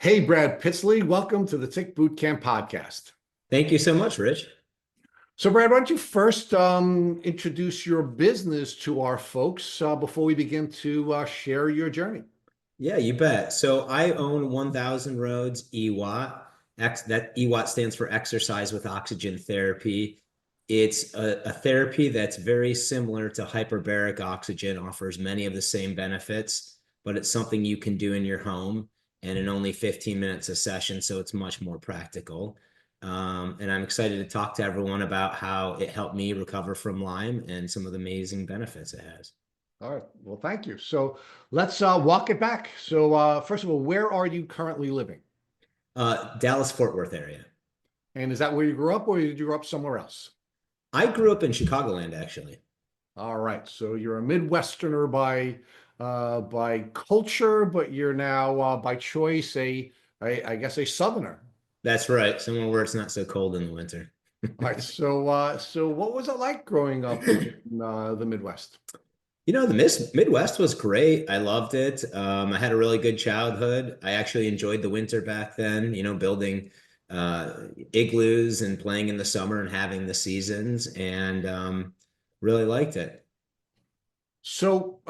Hey, Brad Pitzele, welcome to the Tick Boot Camp podcast. Thank you so much, Rich. So, Brad, why don't you first introduce your business to our folks before we begin to share your journey? Yeah, you bet. So I own 1,000 Roads EWOT. That EWOT stands for Exercise with Oxygen Therapy. It's a therapy that's very similar to hyperbaric oxygen, offers many of the same benefits, but it's something you can do in your home and in only 15 minutes a session, so it's much more practical. And I'm excited to talk to everyone about how it helped me recover from Lyme and some of the amazing benefits it has. All right. Well, thank you. So let's walk it back. So first of all, where are you currently living? Dallas Fort Worth area. And is that where you grew up or did you grow up somewhere else? I grew up in Chicagoland, actually. All right. So you're a Midwesterner by culture, but you're now by choice I guess a Southerner. That's right. Somewhere where it's not so cold in the winter. All right. So what was it like growing up in the Midwest? The Midwest was great. I loved it. I had a really good childhood. I actually enjoyed the winter back then, building igloos and playing in the summer and having the seasons, and really liked it. So,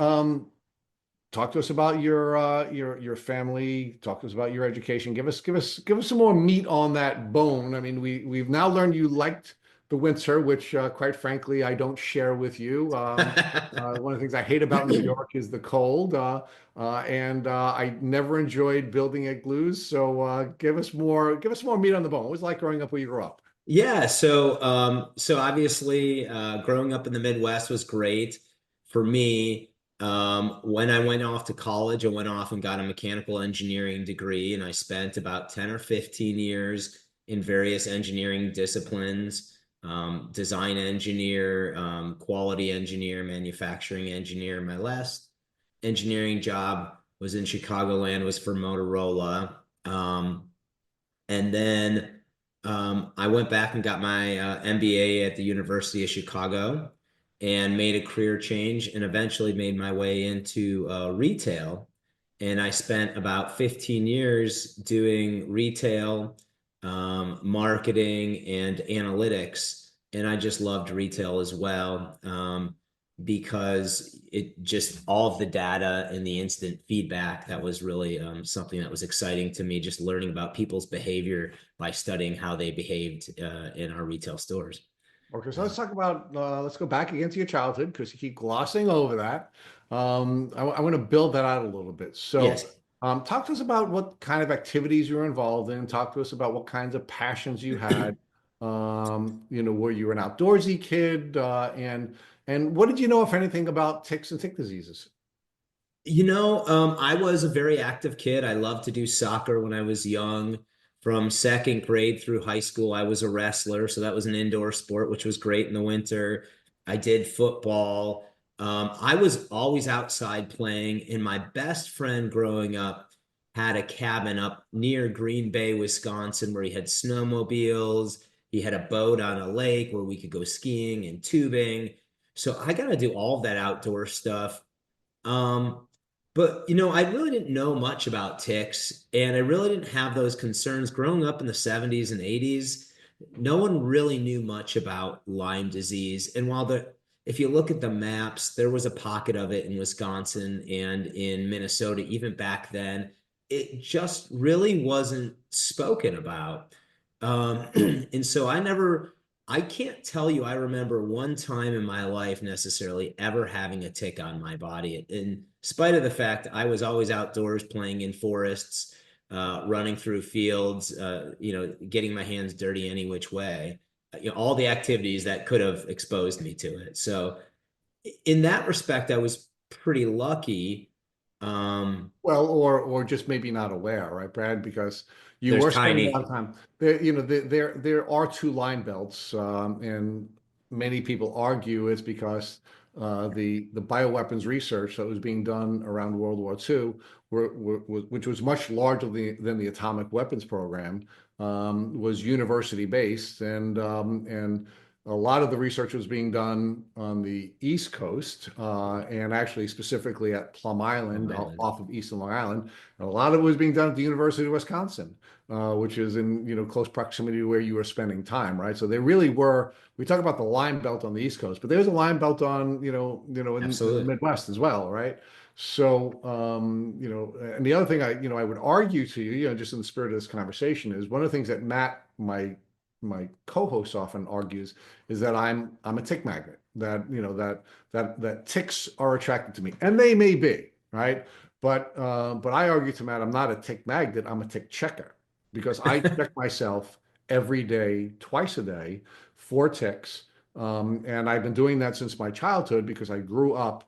talk to us about your family. Talk to us about your education. Give us some more meat on that bone. I mean, we've now learned you liked the winter, which, quite frankly, I don't share with you. One of the things I hate about New York is the cold, and I never enjoyed building igloos. So, give us more meat on the bone. What was it like growing up where you grew up? Yeah, so obviously, growing up in the Midwest was great for me. When I went off to college, I went off and got a mechanical engineering degree, and I spent about 10 or 15 years in various engineering disciplines, design engineer, quality engineer, manufacturing engineer. My last engineering job was in Chicagoland, was for Motorola. And then I went back and got my MBA at the University of Chicago and made a career change and eventually made my way into retail. And I spent about 15 years doing retail, marketing, and analytics. And I just loved retail as well. Because it just all of the data and the instant feedback, that was really something that was exciting to me, just learning about people's behavior by studying how they behaved in our retail stores. Okay, so let's go back again to your childhood because you keep glossing over that. I want to build that out a little bit. So, Yes. talk to us about what kind of activities you're involved in. Talk to us about what kinds of passions you had. Were you an outdoorsy kid? And what did you know, if anything, about ticks and tick diseases? I was a very active kid. I loved to do soccer when I was young. From second grade through high school, I was a wrestler. So that was an indoor sport, which was great in the winter. I did football. I was always outside playing, and my best friend growing up had a cabin up near Green Bay, Wisconsin, where he had snowmobiles. He had a boat on a lake where we could go skiing and tubing. So I got to do all of that outdoor stuff. Um, but I really didn't know much about ticks, and I really didn't have those concerns growing up in the 70s and 80s. No one really knew much about Lyme disease. And if you look at the maps, there was a pocket of it in Wisconsin and in Minnesota, even back then. It just really wasn't spoken about. And so I can't tell you, I remember one time in my life necessarily ever having a tick on my body. In spite of the fact I was always outdoors playing in forests, running through fields, getting my hands dirty any which way, all the activities that could have exposed me to it. So in that respect, I was pretty lucky. Well, or just maybe not aware, right, Brad? Because you There's were spending a lot tiny. of time there. There are two line belts, and many people argue it's because the bioweapons research that was being done around World War II, which was much larger than the atomic weapons program, was university based, and a lot of the research was being done on the East Coast, and actually specifically at Plum Long Island, Island. off of Eastern Long Island. And a lot of it was being done at the University of Wisconsin, which is in, close proximity to where you were spending time, right? So they really were. We talk about the Lyme Belt on the East Coast, but there's a Lyme Belt on, in the Absolutely. Midwest as well, right? So, and the other thing I would argue to you, just in the spirit of this conversation, is one of the things that Matt, my co-host, often argues is that I'm a tick magnet. That that ticks are attracted to me, and they may be, right? But I argue to Matt, I'm not a tick magnet. I'm a tick checker because I check myself every day, twice a day, for ticks, and I've been doing that since my childhood because I grew up.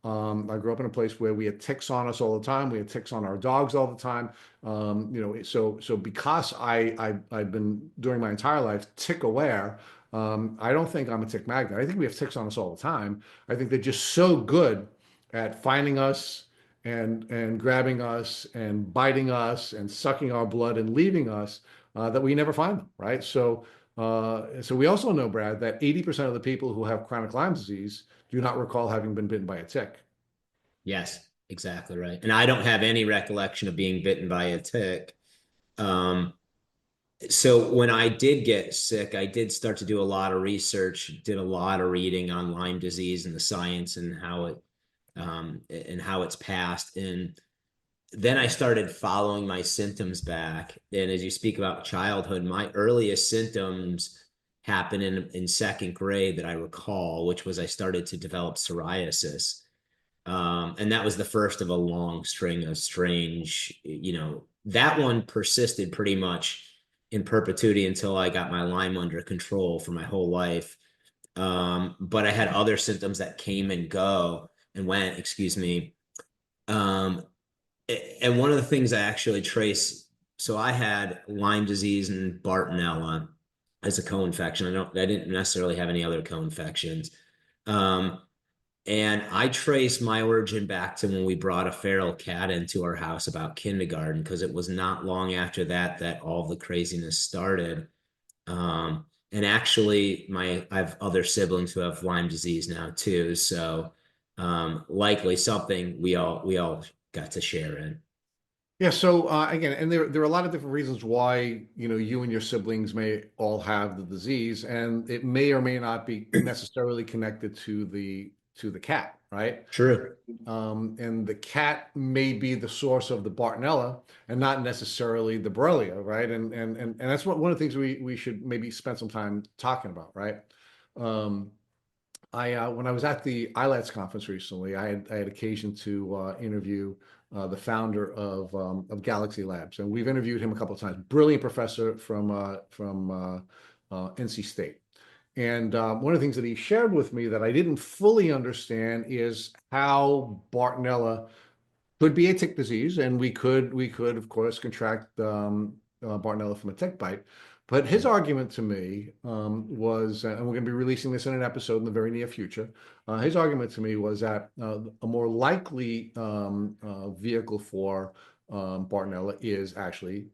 I grew up in a place where we had ticks on us all the time. We had ticks on our dogs all the time. So because I've been during my entire life tick aware, I don't think I'm a tick magnet. I think we have ticks on us all the time. I think they're just so good at finding us and grabbing us and biting us and sucking our blood and leaving us, that we never find them, right? So we also know, Brad, that 80% of the people who have chronic Lyme disease do not recall having been bitten by a tick. Yes, exactly right. And I don't have any recollection of being bitten by a tick. Um, so when I did get sick, I did start to do a lot of research, did a lot of reading on Lyme disease and the science and how it's passed. And then I started following my symptoms back. And as you speak about childhood, my earliest symptoms happened in second grade that I recall, which was I started to develop psoriasis. And that was the first of a long string of strange, that one persisted pretty much in perpetuity until I got my Lyme under control for my whole life. But I had other symptoms that came and go and went, excuse me. Um, and one of the things I actually trace, so I had Lyme disease and Bartonella as a co-infection. I didn't necessarily have any other co-infections. Um, and I trace my origin back to when we brought a feral cat into our house about kindergarten, because it was not long after that that all the craziness started. And actually, I have other siblings who have Lyme disease now too. So likely something we all got to share in. Yeah, so again, and there are a lot of different reasons why, you and your siblings may all have the disease, and it may or may not be necessarily connected to the cat, right? True. And the cat may be the source of the Bartonella and not necessarily the Borrelia, right? And that's one of the things we should maybe spend some time talking about, right? Um, when I was at the ILATS conference recently, I had occasion to interview the founder of Galaxy Labs, and we've interviewed him a couple of times. Brilliant professor from NC State. And one of the things that he shared with me that I didn't fully understand is how Bartonella could be a tick disease, and we could of course contract Bartonella from a tick bite. But his argument to me was, and we're going to be releasing this in an episode in the very near future. His argument to me was that a more likely vehicle for Bartonella is actually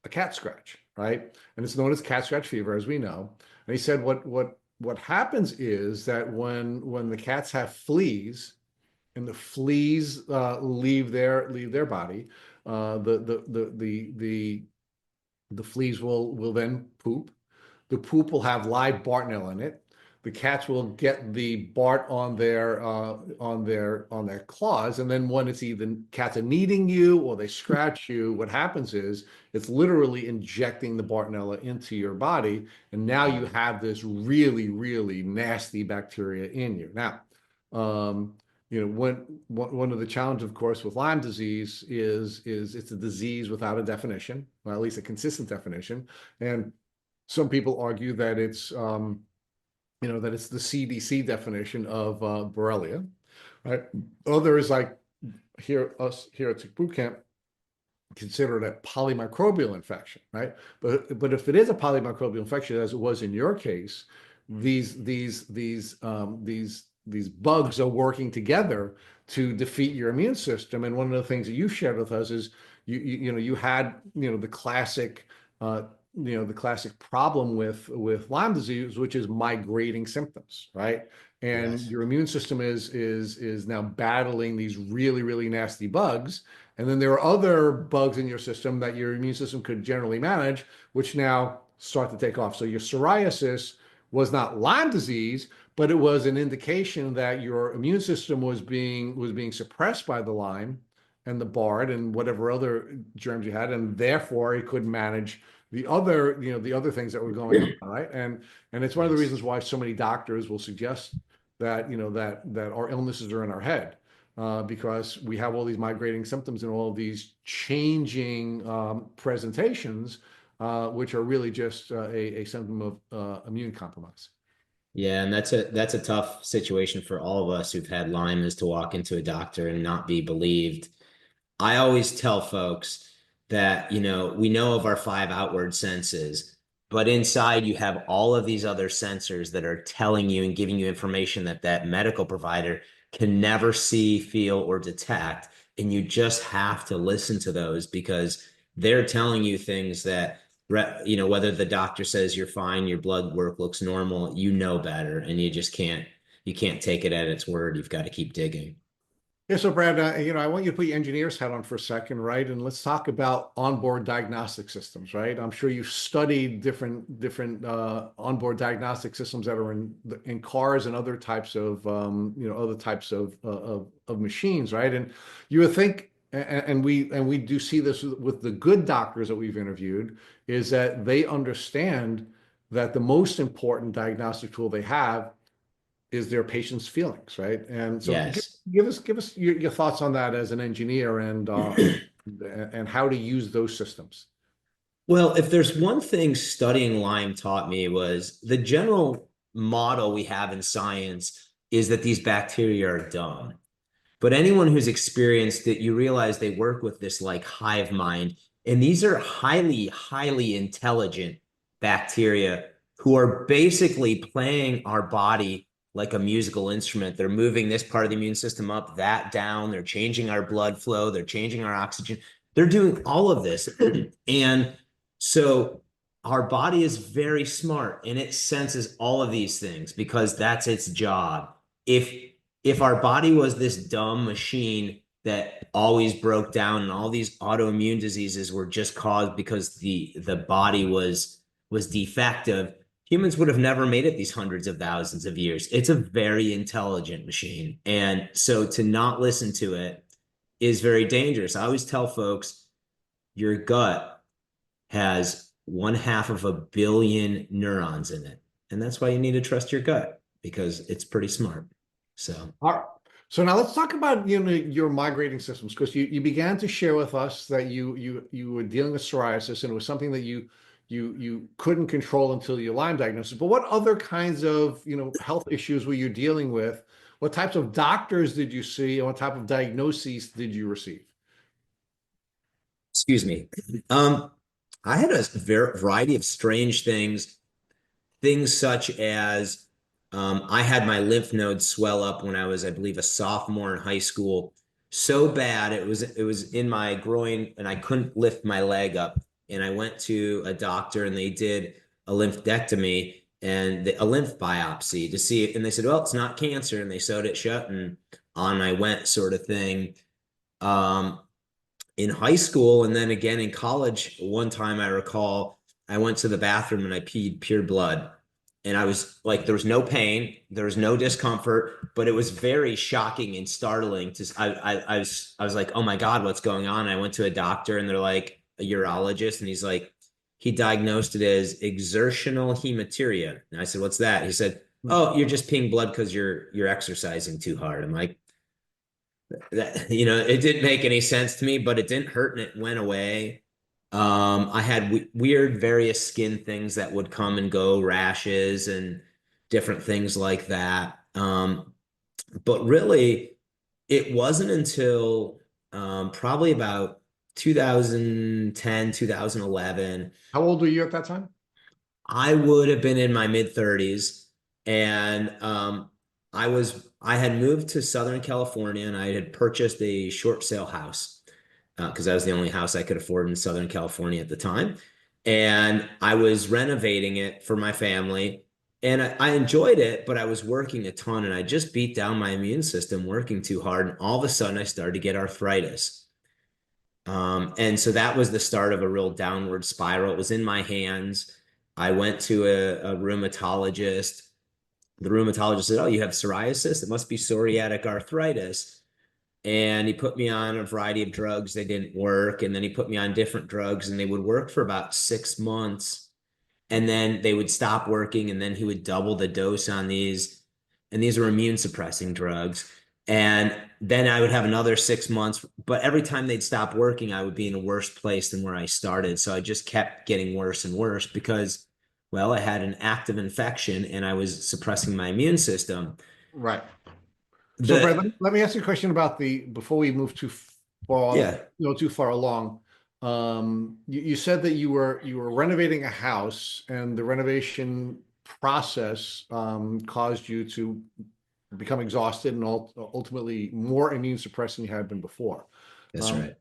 a cat scratch, right? And it's known as cat scratch fever, as we know. And he said what happens is that when the cats have fleas and the fleas leave their body, the fleas will then poop. The poop will have live Bartonella in it. The cats will get the Bart on their claws, and then when it's either cats are kneading you or they scratch you, what happens is it's literally injecting the Bartonella into your body, and now you have this really, really nasty bacteria in you. Now, um, one of the challenges, of course, with Lyme disease is it's a disease without a definition, or at least a consistent definition, and some people argue that it's the CDC definition of Borrelia, right? Others, like us here at Tick Boot Camp, consider it a polymicrobial infection, right? But if it is a polymicrobial infection, as it was in your case, these bugs are working together to defeat your immune system. And one of the things that you shared with us is you had the classic the classic problem with Lyme disease, which is migrating symptoms, right? And Yes. your immune system is now battling these really, really nasty bugs. And then there are other bugs in your system that your immune system could generally manage, which now start to take off. So your psoriasis was not Lyme disease, but it was an indication that your immune system was being suppressed by the Lyme and the Bard and whatever other germs you had, and therefore it couldn't manage the other things that were going on, right? And it's one of the Yes. reasons why so many doctors will suggest that our illnesses are in our head, because we have all these migrating symptoms and all of these changing presentations, which are really just a symptom of immune compromise. Yeah, and that's a tough situation for all of us who've had Lyme, is to walk into a doctor and not be believed. I always tell folks that, we know of our five outward senses, but inside you have all of these other sensors that are telling you and giving you information that that medical provider can never see, feel, or detect. And you just have to listen to those because they're telling you things that, whether the doctor says you're fine, your blood work looks normal, better, and you can't take it at its word. You've got to keep digging. Yeah, so Brad, I want you to put your engineer's hat on for a second, right? And let's talk about onboard diagnostic systems, right? I'm sure you've studied different onboard diagnostic systems that are in cars and other types of machines, right? And you would think, and we do see this with the good doctors that we've interviewed, is that they understand that the most important diagnostic tool they have is their patient's feelings, right? And so Yes. give us your thoughts on that as an engineer and how to use those systems. Well, if there's one thing studying Lyme taught me, was the general model we have in science is that these bacteria are dumb. But anyone who's experienced it, you realize they work with this like hive mind. And these are highly, highly intelligent bacteria who are basically playing our body like a musical instrument. They're moving this part of the immune system up, that down. They're changing our blood flow. They're changing our oxygen. They're doing all of this. And so our body is very smart and it senses all of these things because that's its job. If our body was this dumb machine that always broke down and all these autoimmune diseases were just caused because the body was defective, humans would have never made it these hundreds of thousands of years. It's a very intelligent machine. And so to not listen to it is very dangerous. I always tell folks your gut has 1/2 of a billion neurons in it. And that's why you need to trust your gut, because it's pretty smart. So, All right. So now let's talk about your migrating systems, because you began to share with us that you were dealing with psoriasis and it was something that you couldn't control until your Lyme diagnosis. But what other kinds of health issues were you dealing with? What types of doctors did you see, and what type of diagnoses did you receive? excuse me. Um, I had a variety of strange things such as, I had my lymph nodes swell up when I was, I believe, a sophomore in high school. So bad it was in my groin, and I couldn't lift my leg up. And I went to a doctor, and they did a lymphdectomy and a lymph biopsy to see. And they said, "Well, it's not cancer," and they sewed it shut, and on I went, sort of thing. Um, in high school, and then again in college, one time I recall I went to the bathroom and I peed pure blood. And I was like, there was no pain, there was no discomfort, but it was very shocking and startling to I was like, oh my God, what's going on? I went to a doctor, and they're like, a urologist, and he's like, he diagnosed it as exertional hematuria. And I said, what's that? He said, Hmm. oh, you're just peeing blood because you're exercising too hard. I'm like, that, it didn't make any sense to me, but it didn't hurt and it went away. I had weird various skin things that would come and go, rashes and different things like that. But really, it wasn't until, probably about 2010, 2011, How old were you at that time? I would have been in my mid 30s. And I had moved to Southern California, and I had purchased a short sale house because that was the only house I could afford in Southern California at the time. and I was renovating it for my family. And I enjoyed it, but I was working a ton and I just beat down my immune system working too hard. And all of a sudden, I started to get arthritis. And so that was the start of a real downward spiral. It was in my hands. I went to a rheumatologist. The rheumatologist said, "Oh, you have psoriasis? It must be psoriatic arthritis." And he put me on a variety of drugs. They didn't work. And then he put me on different drugs, and they would work for about 6 months. And then they would stop working, and then he would double the dose on these. And these were immune suppressing drugs. And then I would have another 6 months. But every time they'd stop working, I would be in a worse place than where I started. So I just kept getting worse and worse because, well, I had an active infection and I was suppressing my immune system. Right. So, Brad, The let me ask you a question about before we move too far, Yeah, too far along. You said that you were renovating a house, and the renovation process caused you to become exhausted and ultimately more immune suppressed than you had been before. that's Um, right.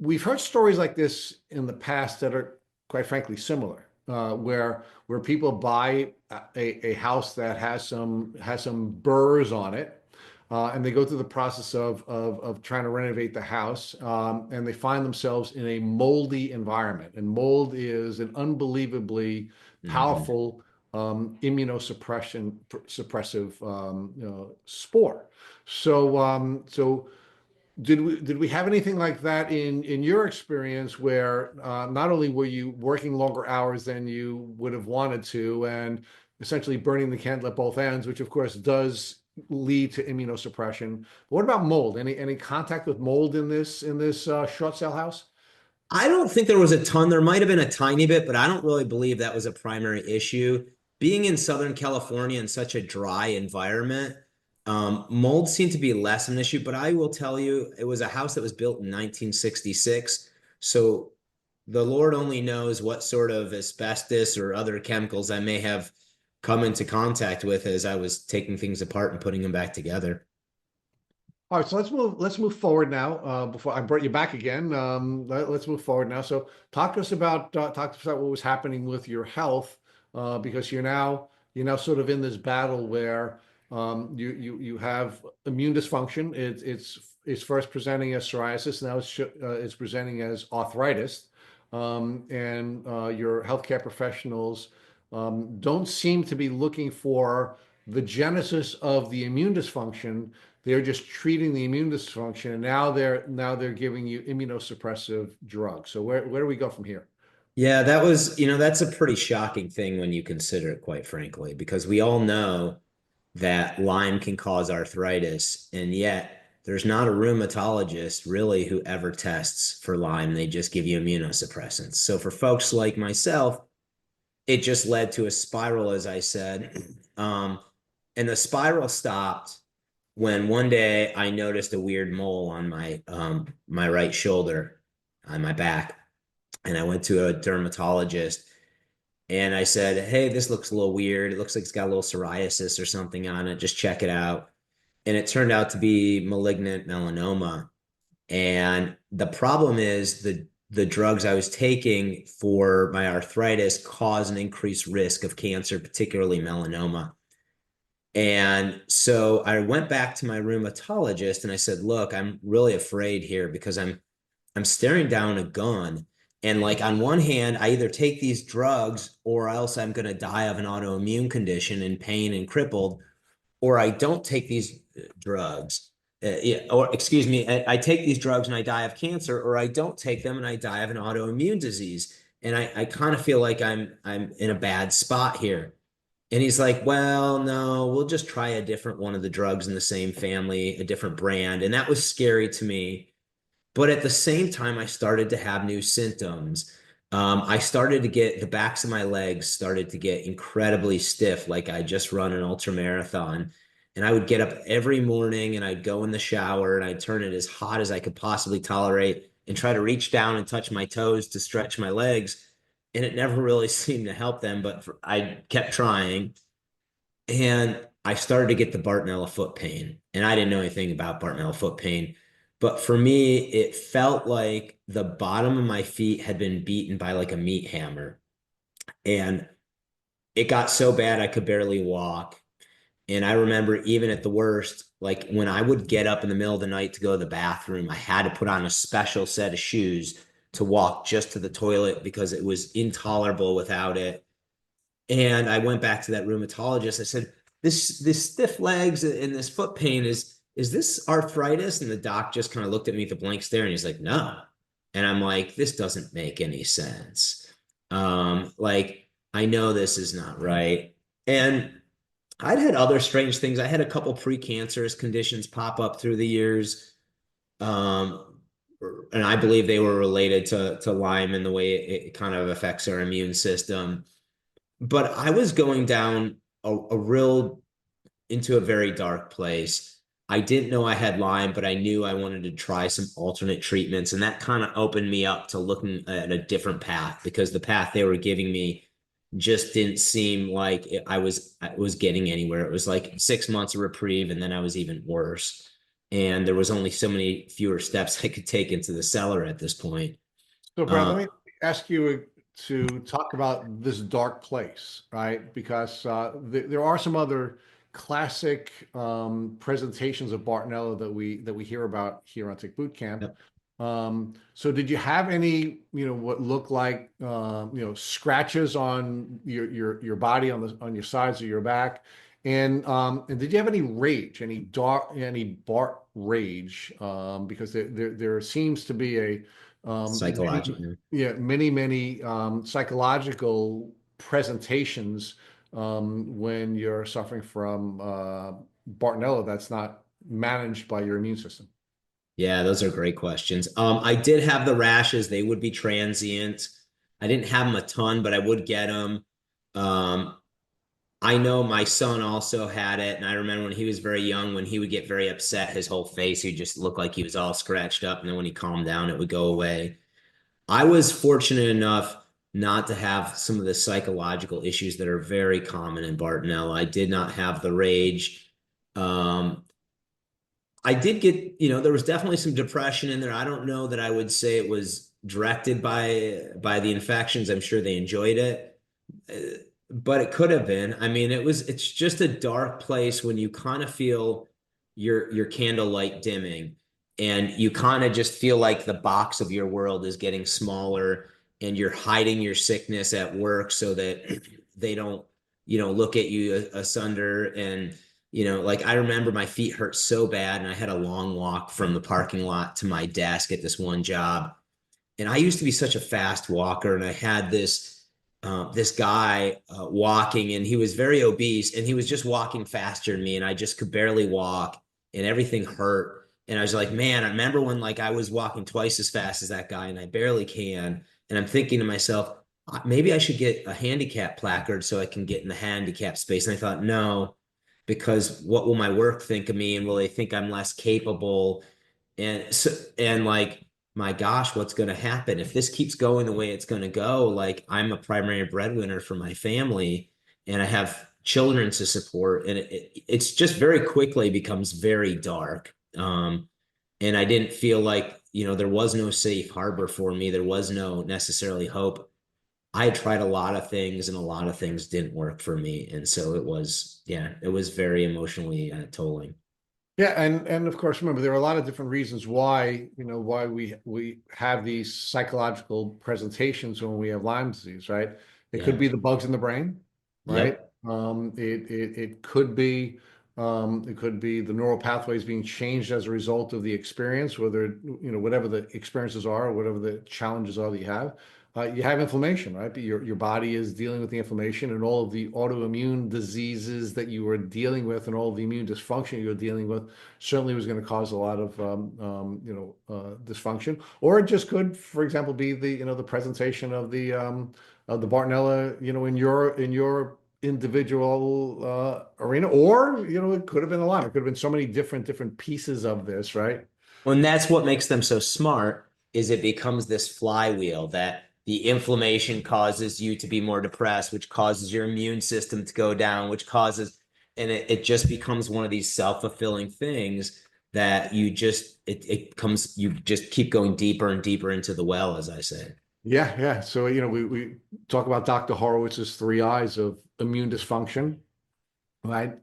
we've heard stories like this in the past that are quite frankly similar, where people buy a house that has some burrs on it, and they go through the process of trying to renovate the house, and they find themselves in a moldy environment. And mold is an unbelievably Mhm. powerful suppressive spore. So did we have anything like that in your experience where not only were you working longer hours than you would have wanted to and essentially burning the candle at both ends, which of course does lead to immunosuppression. But what about mold? Any contact with mold in this short sale house? I don't think there was a ton. There might have been a tiny bit, but I don't really believe that was a primary issue. Being in Southern California in such a dry environment, mold seemed to be less of an issue. But I will tell you, it was a house that was built in 1966. So the Lord only knows what sort of asbestos or other chemicals I may have come into contact with as I was taking things apart and putting them back together. All right, so let's move forward now. Before I brought you back again, let's move forward now. So talk to us about what was happening with your health, because you're now sort of in this battle where you have immune dysfunction. It's first presenting as psoriasis, now it's presenting as arthritis, and your healthcare professionals don't seem to be looking for the genesis of the immune dysfunction. They're just treating the immune dysfunction, and now they're giving you immunosuppressive drugs. So where do we go from here? Yeah, that was, that's a pretty shocking thing when you consider it, quite frankly, because we all know that Lyme can cause arthritis, and yet there's not a rheumatologist really who ever tests for Lyme. They just give you immunosuppressants. So for folks like myself, it just led to a spiral, as I said. And the spiral stopped when one day I noticed a weird mole on my right shoulder, on my back, and I went to a dermatologist and I said, "Hey, this looks a little weird. It looks like it's got a little psoriasis or something on it. Just check it out." And it turned out to be malignant melanoma. And the problem is the drugs I was taking for my arthritis cause an increased risk of cancer, particularly melanoma. And so I went back to my rheumatologist and I said, "Look, I'm really afraid here because I'm staring down a gun. And like on one hand, I either take these drugs or else I'm going to die of an autoimmune condition in pain and crippled, or I don't take these drugs. Yeah, or excuse me, I take these drugs and I die of cancer, or I don't take them and I die of an autoimmune disease. And I kind of feel like I'm in a bad spot here." And he's like, "Well, no, we'll just try a different one of the drugs in the same family, a different brand." And that was scary to me, but at the same time, I started to have new symptoms. I started to get the backs of my legs started to get incredibly stiff, like I just run an ultra marathon. And I would get up every morning and I'd go in the shower and I'd turn it as hot as I could possibly tolerate and try to reach down and touch my toes to stretch my legs. And it never really seemed to help them, but I kept trying. And I started to get the Bartonella foot pain. And I didn't know anything about Bartonella foot pain. But for me, it felt like the bottom of my feet had been beaten by like a meat hammer. And it got so bad I could barely walk. And I remember even at the worst, like when I would get up in the middle of the night to go to the bathroom, I had to put on a special set of shoes to walk just to the toilet because it was intolerable without it. And I went back to that rheumatologist. I said, this stiff legs and this foot pain is this arthritis? And the doc just kind of looked at me with a blank stare and he's like, no. And I'm like, this doesn't make any sense. Like I know this is not right. And I'd had other strange things. I had a couple precancerous conditions pop up through the years. Um, and I believe they were related to Lyme and the way it kind of affects our immune system. But I was going down a real into a very dark place. I didn't know I had Lyme, but I knew I wanted to try some alternate treatments. And that kind of opened me up to looking at a different path because the path they were giving me just didn't seem like I was getting anywhere. It was like 6 months of reprieve, and then I was even worse. And there was only so many fewer steps I could take into the cellar at this point. So, Brad, let Uh, me ask you to talk about this dark place, right? Because there are some other classic presentations of Bartonella that we hear about here on Tick Boot Camp. yep. So, did you have any, what looked like, scratches on your body on your sides of your back, and did you have any rage, any Bart rage? Because there seems to be a many, Psychological. yeah, many psychological presentations when you're suffering from Bartonella that's not managed by your immune system. Yeah, those are great questions. I did have the rashes. They would be transient. I didn't have them a ton, but I would get them. Um, I know my son also had it, and I remember when he was very young, when he would get very upset, his whole face, he'd just look like he was all scratched up, and then when he calmed down, it would go away. I was fortunate enough not to have some of the psychological issues that are very common in Bartonella. I did not have the rage. Um, I did get, there was definitely some depression in there. I don't know that I would say it was directed by the infections. I'm sure they enjoyed it. But it could have been. I mean, it's just a dark place when you kind of feel your candlelight dimming and you kind of just feel like the box of your world is getting smaller and you're hiding your sickness at work so that they don't, look at you asunder and like I remember my feet hurt so bad and I had a long walk from the parking lot to my desk at this one job. And I used to be such a fast walker, and I had this guy walking, and he was very obese, and he was just walking faster than me, and I just could barely walk, and everything hurt. And I was like, man, I remember when like I was walking twice as fast as that guy, and I barely can. And I'm thinking to myself, maybe I should get a handicap placard so I can get in the handicap space. And I thought, no, because what will my work think of me, and will they think I'm less capable? And so, and like, my gosh, what's going to happen if this keeps going the way it's going to go? Like, I'm a primary breadwinner for my family, and I have children to support, and it's just very quickly becomes very dark. And I didn't feel like, there was no safe harbor for me. There was no necessarily hope. I had tried a lot of things, and a lot of things didn't work for me, and so it was, yeah, it was very emotionally tolling. Yeah, and of course, remember there are a lot of different reasons why why we have these psychological presentations when we have Lyme disease, right? It could Yeah. be the bugs in the brain, right? Yep. It could be the neural pathways being changed as a result of the experience, whether whatever the experiences are, or whatever the challenges are that you have. You have inflammation, right? But your body is dealing with the inflammation and all of the autoimmune diseases that you were dealing with, and all of the immune dysfunction you're dealing with certainly was going to cause a lot of dysfunction. Or it just could, for example, be the the presentation of the Bartonella, in your individual arena, or it could have been a lot. It could have been so many different pieces of this, right? Well, and that's what makes them so smart is it becomes this flywheel that the inflammation causes you to be more depressed, which causes your immune system to go down, which causes, and it just becomes one of these self-fulfilling things. that it comes, you just keep going deeper and deeper into the well, as I say. Yeah, yeah. So, we talk about Dr. Horowitz's three I's of immune dysfunction, right?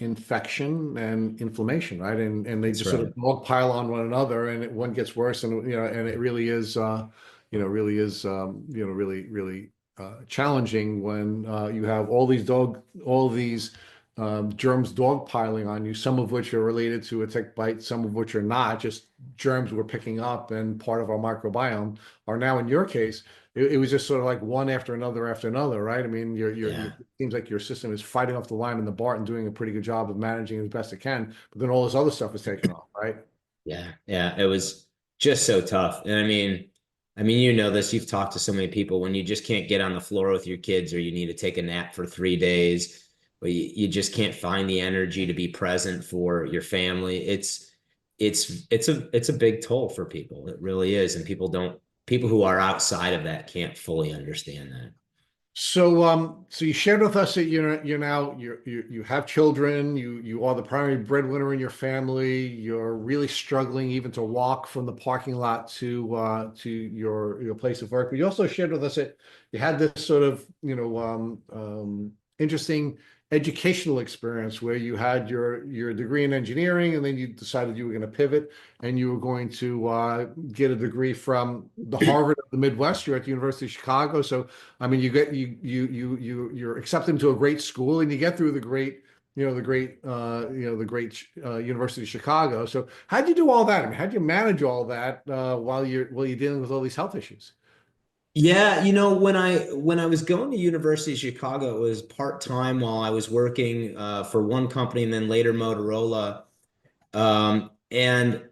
Infection and inflammation, right? And they That's just sort right. of all pile on one another, and one gets worse, and and it really is, really is, really, really challenging when you have all these germs dog piling on you, some of which are related to a tick bite, some of which are not, just germs we're picking up and part of our microbiome are now in your case. It was just sort of like one after another, right? I mean, Yeah. it seems like your system is fighting off the Lyme and the Barton, doing a pretty good job of managing as best it can, but then all this other stuff is taken off, right? Yeah, yeah, it was just so tough. And I mean, you know this, you've talked to so many people when you just can't get on the floor with your kids or you need to take a nap for 3 days, but you just can't find the energy to be present for your family. It's a big toll for people. It really is. And people who are outside of that can't fully understand that. So you shared with us that you have children, you are the primary breadwinner in your family, you're really struggling even to walk from the parking lot to your place of work. But you also shared with us that you had this sort of, interesting educational experience where you had your degree in engineering, and then you decided you were going to pivot and you were going to get a degree from the Harvard of the Midwest. You're at the University of Chicago, so I mean, you're accepted into a great school, and you get through the great University of Chicago. So how'd you do all that? I mean, how'd you manage all that while you're dealing with all these health issues? Yeah, when I was going to University of Chicago, it was part-time while I was working for one company and then later Motorola. And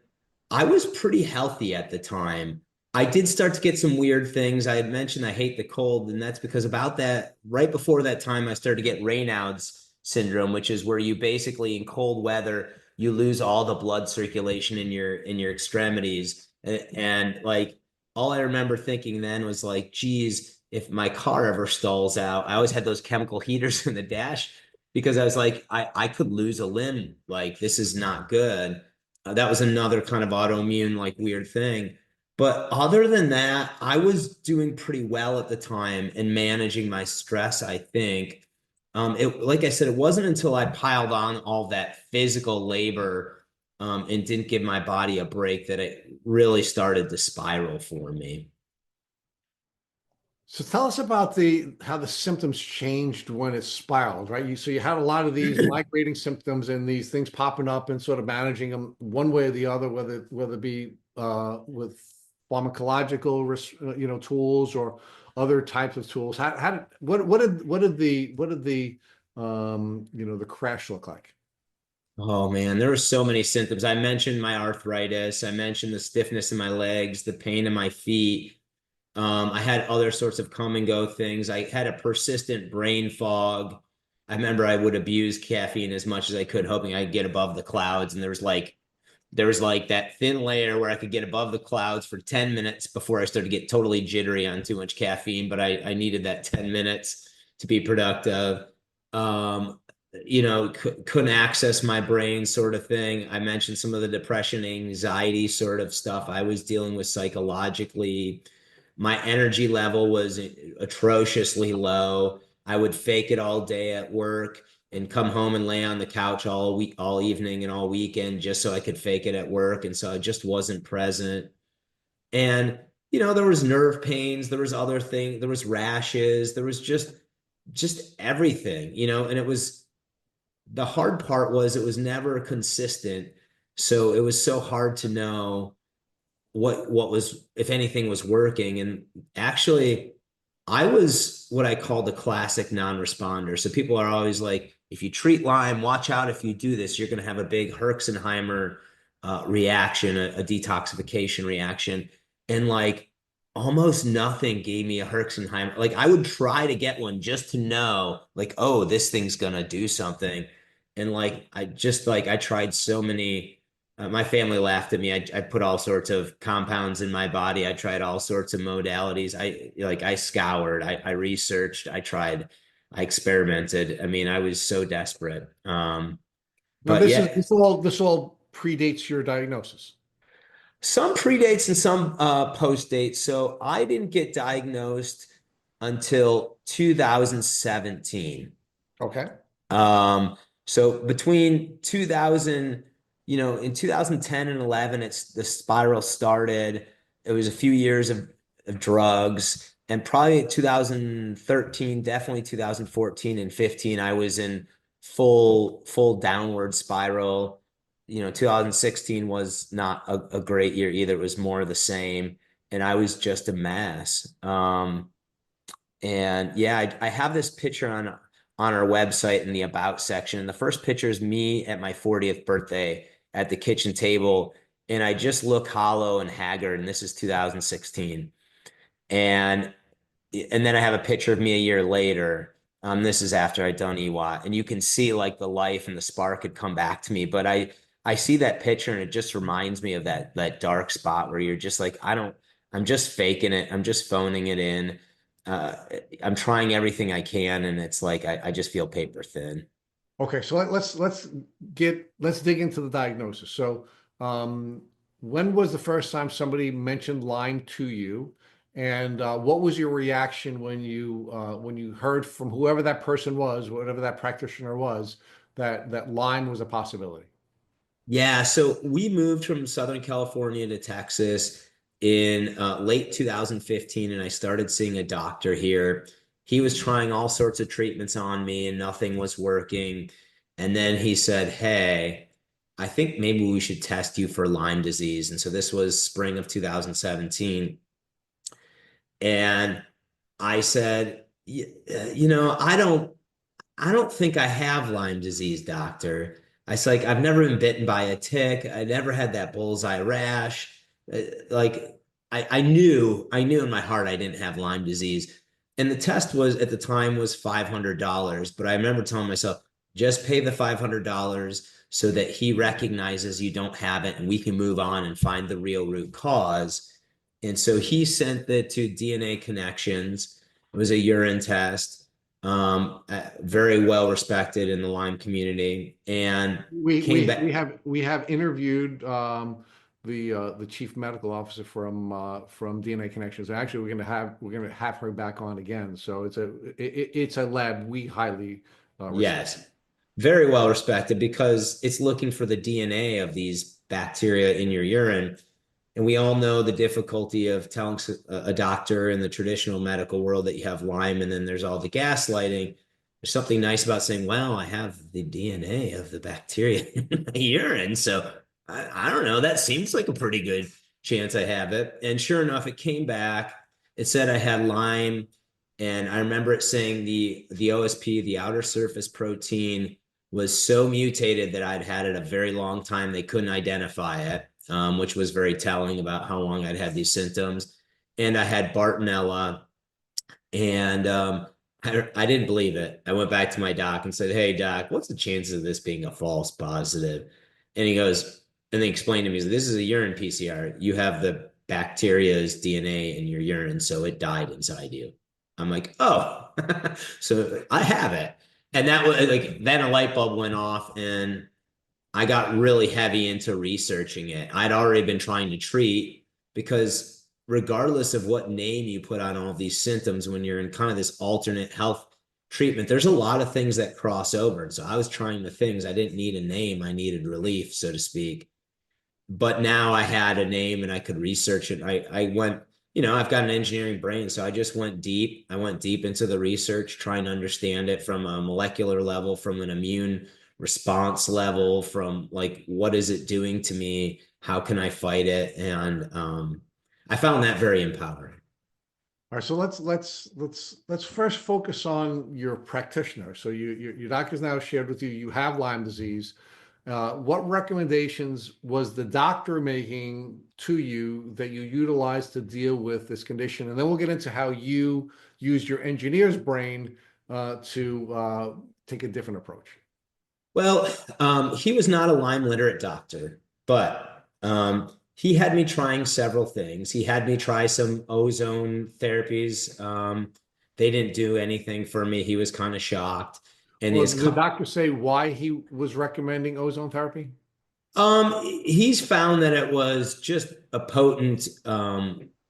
I was pretty healthy at the time. I did start to get some weird things. I had mentioned I hate the cold, and that's because about that, right before that time, I started to get Raynaud's syndrome, which is where you basically in cold weather, you lose all the blood circulation in your extremities. And like all I remember thinking then was like, geez, if my car ever stalls out, I always had those chemical heaters in the dash because I was like, I could lose a limb. Like this is not good. That was another kind of autoimmune, like weird thing. But other than that, I was doing pretty well at the time and managing my stress, I think. Like I said, it wasn't until I piled on all that physical labor, and didn't give my body a break that it really started to spiral for me. So tell us about the how the symptoms changed when it spiraled, right? You had a lot of these migrating symptoms and these things popping up and sort of managing them one way or the other, whether it be with pharmacological tools or other types of tools. How did what did the crash look like? Oh man, there were so many symptoms. I mentioned my arthritis. I mentioned the stiffness in my legs, the pain in my feet. I had other sorts of come and go things. I had a persistent brain fog. I remember I would abuse caffeine as much as I could, hoping I'd get above the clouds. And there was like that thin layer where I could get above the clouds for 10 minutes before I started to get totally jittery on too much caffeine. But I needed that 10 minutes to be productive. Um, couldn't access my brain sort of thing. I mentioned some of the depression, anxiety sort of stuff I was dealing with psychologically. My energy level was atrociously low. I would fake it all day at work and come home and lay on the couch all week, all evening and all weekend just so I could fake it at work. And so I just wasn't present. And, there was nerve pains, there was other things, there was rashes, there was just everything, and it was the hard part was it was never consistent. So it was so hard to know what was, if anything was working. And actually I was what I call the classic non-responder. So people are always like, if you treat Lyme, watch out. If you do this, you're going to have a big Herxenheimer reaction, a detoxification reaction. And like almost nothing gave me a Herxenheimer. Like I would try to get one just to know, like, oh, this thing's going to do something. And like, I tried so many. My family laughed at me. I put all sorts of compounds in my body. I tried all sorts of modalities. I scoured, I researched, I tried, I experimented. I mean, I was so desperate. Now But yeah, this all predates your diagnosis? Some predates and some post-dates. So I didn't get diagnosed until 2017. Okay. Um, so between 2000, in 2010 and 11, the spiral started. It was a few years of drugs, and probably 2013, definitely 2014 and 15, I was in full downward spiral. 2016 was not a great year either. It was more of the same, and I was just a mess. And yeah, I have this picture on our website in the about section. And the first picture is me at my 40th birthday at the kitchen table, and I just look hollow and haggard. And this is 2016. And and then I have a picture of me a year later. This is after I'd done EWOT, and you can see like the life and the spark had come back to me. But I see that picture, and it just reminds me of that dark spot where you're just like, I'm just faking it. I'm just phoning it in. Uh, I'm trying everything I can, and it's like I just feel paper thin. Okay, so let's dig into the diagnosis. So, um, when was the first time somebody mentioned Lyme to you, and what was your reaction when you heard from whoever that person was, whatever that practitioner was, that Lyme was a possibility? Yeah, so we moved from Southern California to Texas in late 2015, and I started seeing a doctor here. He was trying all sorts of treatments on me, and nothing was working. And then he said, "Hey, I think maybe we should test you for Lyme disease." And so this was spring of 2017. And I said, I don't think I have Lyme disease, doctor. I was like, I've never been bitten by a tick. I never had that bullseye rash. Like I knew in my heart I didn't have Lyme disease. And the test was at the time was $500. But I remember telling myself, just pay the $500 so that he recognizes you don't have it and we can move on and find the real root cause. And so he sent it to DNA Connections. It was a urine test, very well respected in the Lyme community, and came back. We have interviewed the chief medical officer from DNA Connections. Actually, we're gonna have her back on again. So it's a lab we highly respect. Yes, very well respected because it's looking for the DNA of these bacteria in your urine. And we all know the difficulty of telling a doctor in the traditional medical world that you have Lyme, and then there's all the gaslighting. There's something nice about saying, well, I have the DNA of the bacteria in my urine. So I don't know. That seems like a pretty good chance I have it. And sure enough, it came back. It said I had Lyme. And I remember it saying the OSP, the outer surface protein, was so mutated that I'd had it a very long time. They couldn't identify it, which was very telling about how long I'd had these symptoms. And I had Bartonella, and I didn't believe it. I went back to my doc and said, "Hey, doc, what's the chances of this being a false positive?" And he goes, and they explained to me, "This is a urine PCR. You have the bacteria's DNA in your urine, so it died inside you." I'm like, "Oh, so I have it." And that was like, then a light bulb went off, and I got really heavy into researching it. I'd already been trying to treat because regardless of what name you put on all of these symptoms, when you're in kind of this alternate health treatment, there's a lot of things that cross over. And so I was trying the things. I didn't need a name. I needed relief, so to speak. But now I had a name and I could research it. I went, I've got an engineering brain, so I just went deep. I went deep into the research, trying to understand it from a molecular level, from an immune response level, from like, what is it doing to me? How can I fight it? And I found that very empowering. All right, so let's first focus on your practitioner. So your doctor's now shared with you you have Lyme disease. What recommendations was the doctor making to you that you utilized to deal with this condition? And then we'll get into how you used your engineer's brain to take a different approach. Well, he was not a Lyme literate doctor, but he had me trying several things. He had me try some ozone therapies. They didn't do anything for me. He was kind of shocked. And Well, his did the doctor say why he was recommending ozone therapy? He's found that it was just a potent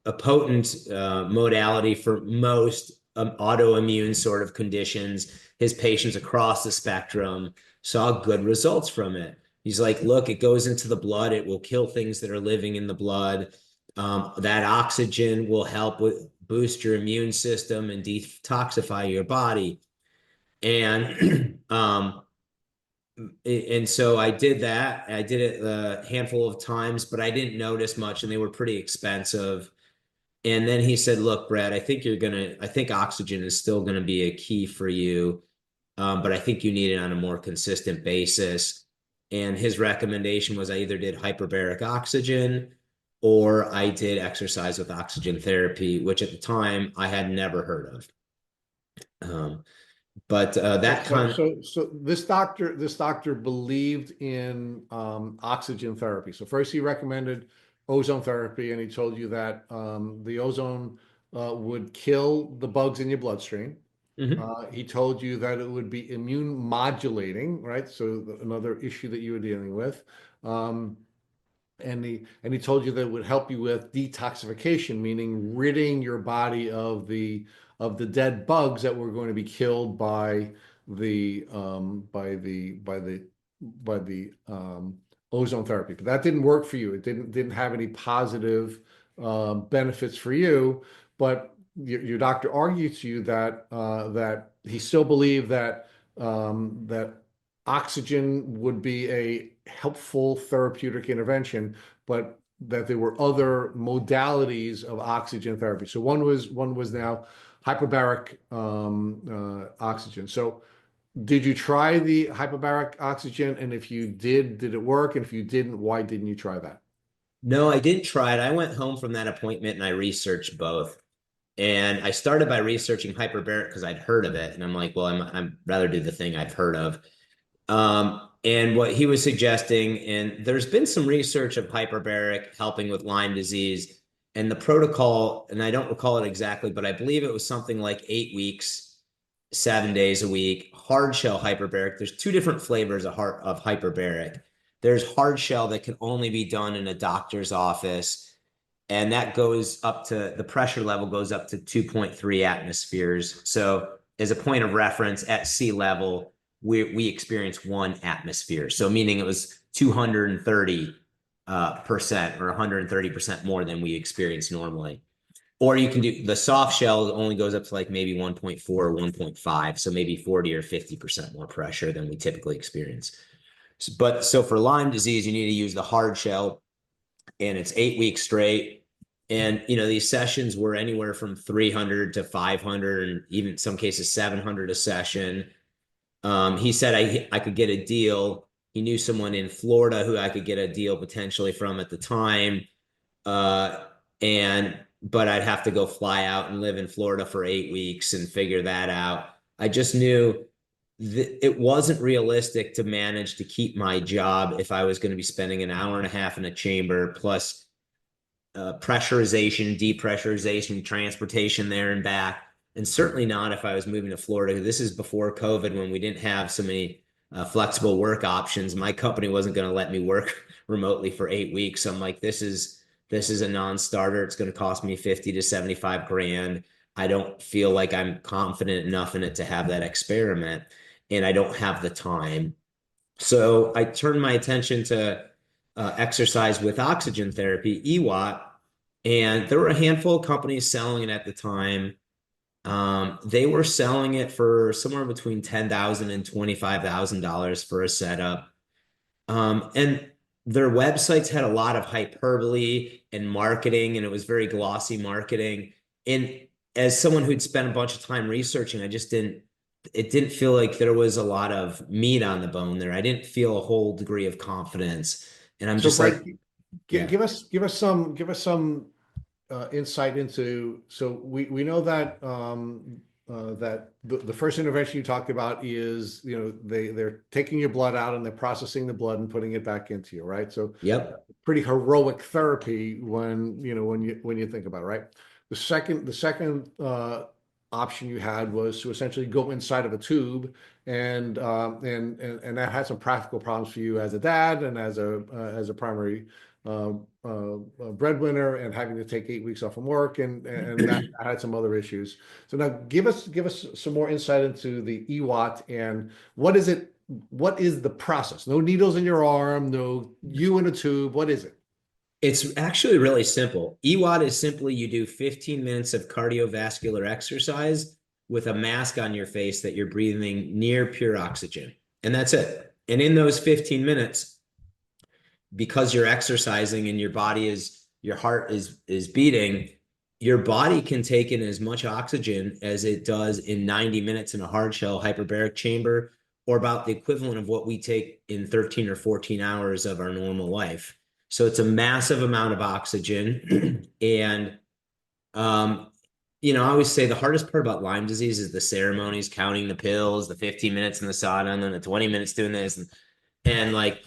modality for most autoimmune sort of conditions. His patients across the spectrum saw good results from it. He's like, look, it goes into the blood. It will kill things that are living in the blood. That oxygen will help with boost your immune system and detoxify your body. And and so I did that. I did it a handful of times, but I didn't notice much, and they were pretty expensive. And then he said, "Look, Brad, I think oxygen is still gonna be a key for you, but I think you need it on a more consistent basis." And his recommendation was I either did hyperbaric oxygen or I did exercise with oxygen therapy, which at the time I had never heard of. Um, but that kind So this doctor believed in oxygen therapy. So first he recommended ozone therapy, and he told you that the ozone would kill the bugs in your bloodstream. Mhm. He told you that it would be immune modulating, right? So another issue that you were dealing with. Um, and he told you that it would help you with detoxification, meaning ridding your body of the dead bugs that were going to be killed by the ozone therapy. But that didn't work for you. It didn't have any positive benefits for you. But your doctor argued to you that that he still believed that oxygen would be a helpful therapeutic intervention, but that there were other modalities of oxygen therapy. So one was now hyperbaric oxygen. So did you try the hyperbaric oxygen? And if you did it work? And if you didn't, why didn't you try that? No, I didn't try it. I went home from that appointment and I researched both. And I started by researching hyperbaric because I'd heard of it. And I'm like, well, I'm rather do the thing I've heard of. And what he was suggesting, and there's been some research of hyperbaric helping with Lyme disease. And the protocol, and I don't recall it exactly, but I believe it was something like 8 weeks, 7 days a week, hard shell hyperbaric. There's two different flavors of hyperbaric. There's hard shell that can only be done in a doctor's office, and that goes up to the pressure level goes up to 2.3 atmospheres. So, as a point of reference, at sea level, we experience 1 atmosphere. So, meaning it was 230 percent or 130% more than we experience normally. Or you can do the soft shell only goes up to like maybe 1.4 or 1.5, so maybe 40 or 50% more pressure than we typically experience. But so for Lyme disease, you need to use the hard shell, and it's 8 weeks straight. And these sessions were anywhere from 300 to 500, and even in some cases 700 a session. He said I could get a deal. He knew someone in Florida who I could get a deal potentially from at the time. Uh, and but I'd have to go fly out and live in Florida for 8 weeks and figure that out. I just knew that it wasn't realistic to manage to keep my job if I was going to be spending an hour and a half in a chamber plus pressurization, depressurization, transportation there and back. And certainly not if I was moving to Florida. This is before COVID when we didn't have so many flexible work options. My company wasn't going to let me work remotely for 8 weeks. So I'm like, this is a non-starter. It's going to cost me 50 to 75 grand. I don't feel like I'm confident enough in it to have that experiment, and I don't have the time. So I turned my attention to exercise with oxygen therapy, EWOT, and there were a handful of companies selling it at the time. They were selling it for somewhere between $10,000 and $25,000 for a setup. And their websites had a lot of hyperbole and marketing, and it was very glossy marketing. And as someone who'd spent a bunch of time researching, it didn't feel like there was a lot of meat on the bone there. I didn't feel a whole degree of confidence. And I'm So just Brett, like, yeah, give us some insight into. So we know that that the first intervention you talked about is they're taking your blood out and they're processing the blood and putting it back into you, right? So yep. pretty heroic therapy when when you think about it, right? The second option you had was to essentially go inside of a tube, and that had some practical problems for you as a dad and as a primary breadwinner, and having to take 8 weeks off from work, and that had some other issues. So now give us some more insight into the EWOT, and what is it? What is the process? No needles in your arm, no you in a tube. What is it? It's actually really simple. EWOT is simply you do 15 minutes of cardiovascular exercise with a mask on your face that you're breathing near pure oxygen. And that's it. And in those 15 minutes, because you're exercising and your heart is beating, your body can take in as much oxygen as it does in 90 minutes in a hard shell hyperbaric chamber, or about the equivalent of what we take in 13 or 14 hours of our normal life. So it's a massive amount of oxygen. And I always say the hardest part about Lyme disease is the ceremonies, counting the pills, the 15 minutes in the sauna, and then the 20 minutes doing this. And like,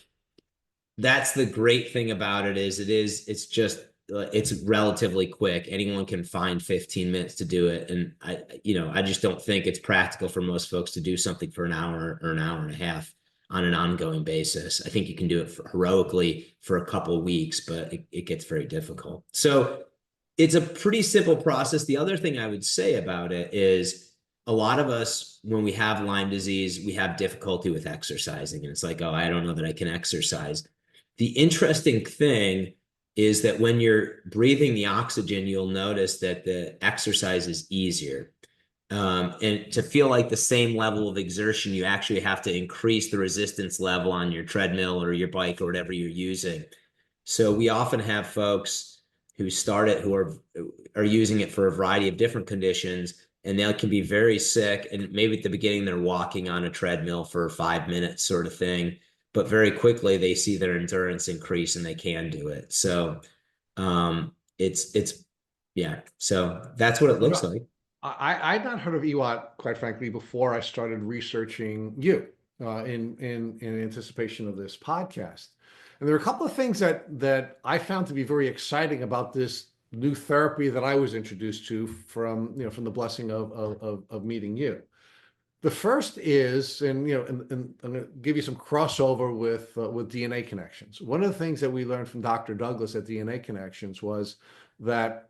that's the great thing about it is it's relatively quick. Anyone can find 15 minutes to do it. And I just don't think it's practical for most folks to do something for an hour or an hour and a half on an ongoing basis. I think you can do it heroically for a couple of weeks, but it gets very difficult. So it's a pretty simple process. The other thing I would say about it is a lot of us, when we have Lyme disease, we have difficulty with exercising. And it's like, oh, I don't know that I can exercise. The interesting thing is that when you're breathing the oxygen, you'll notice that the exercise is easier. And to feel like the same level of exertion, you actually have to increase the resistance level on your treadmill or your bike or whatever you're using. So we often have folks who start it who are using it for a variety of different conditions, and they can be very sick. And maybe at the beginning, they're walking on a treadmill for 5 minutes sort of thing. But very quickly they see their endurance increase and they can do it. So it's yeah. So that's what it looks like. I'd not heard of EWOT, quite frankly, before I started researching you in anticipation of this podcast. And there are a couple of things that I found to be very exciting about this new therapy that I was introduced to from the blessing of meeting you. The first is, and I'm going to give you some crossover with DNA Connections. One of the things that we learned from Dr. Douglas at DNA Connections was that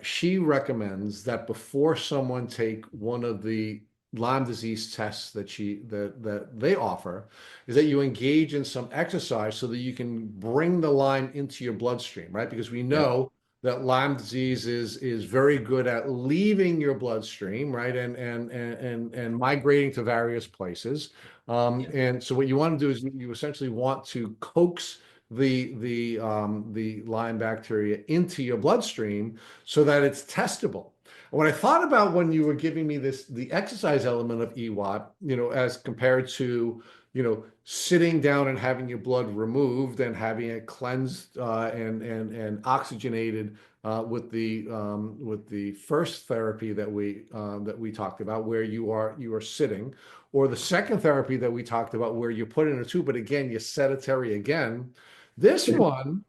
she recommends that before someone take one of the Lyme disease tests that they offer, is that you engage in some exercise so that you can bring the Lyme into your bloodstream, right? Because we Yeah. know that Lyme disease is very good at leaving your bloodstream, right, and migrating to various places. Yeah. And so what you want to do is you essentially want to coax the Lyme bacteria into your bloodstream so that it's testable. When I thought about when you were giving me the exercise element of EWOT, as compared to, sitting down and having your blood removed and having it cleansed and oxygenated with the first therapy that we talked about, where you are sitting, or the second therapy that we talked about, where you put in a tube, but again, you're sedentary again. This one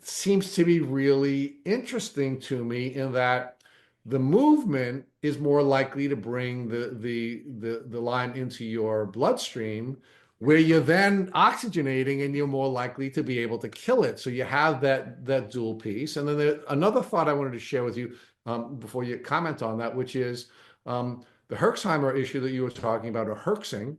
seems to be really interesting to me in that the movement is more likely to bring the Lyme into your bloodstream, where you're then oxygenating and you're more likely to be able to kill it. So you have that dual piece. And then another thought I wanted to share with you before you comment on that, which is the Herxheimer issue that you were talking about, or herxing,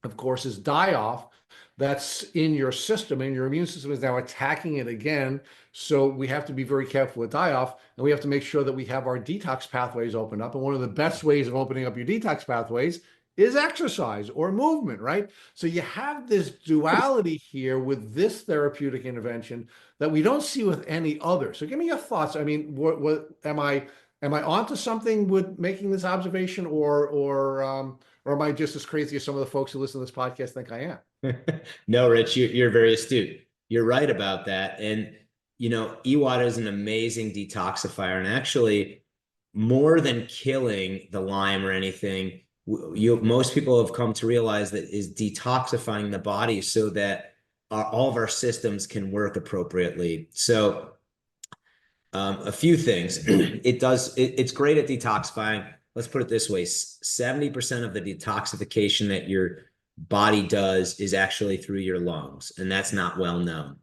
of course, is die-off that's in your system, and your immune system is now attacking it again. So we have to be very careful with die-off, and we have to make sure that we have our detox pathways open up. And one of the best ways of opening up your detox pathways is exercise or movement, right? So you have this duality here with this therapeutic intervention that we don't see with any other. So give me your thoughts. I mean, what am I onto something with making this observation, or am I just as crazy as some of the folks who listen to this podcast think I am? No, Rich, you're very astute. You're right about that. And, EWAT is an amazing detoxifier. And actually, more than killing the Lyme or anything, most people have come to realize that is detoxifying the body so that all of our systems can work appropriately. So a few things. It's great at detoxifying. let's put it this way, 70% of the detoxification that your body does is actually through your lungs, and that's not well known.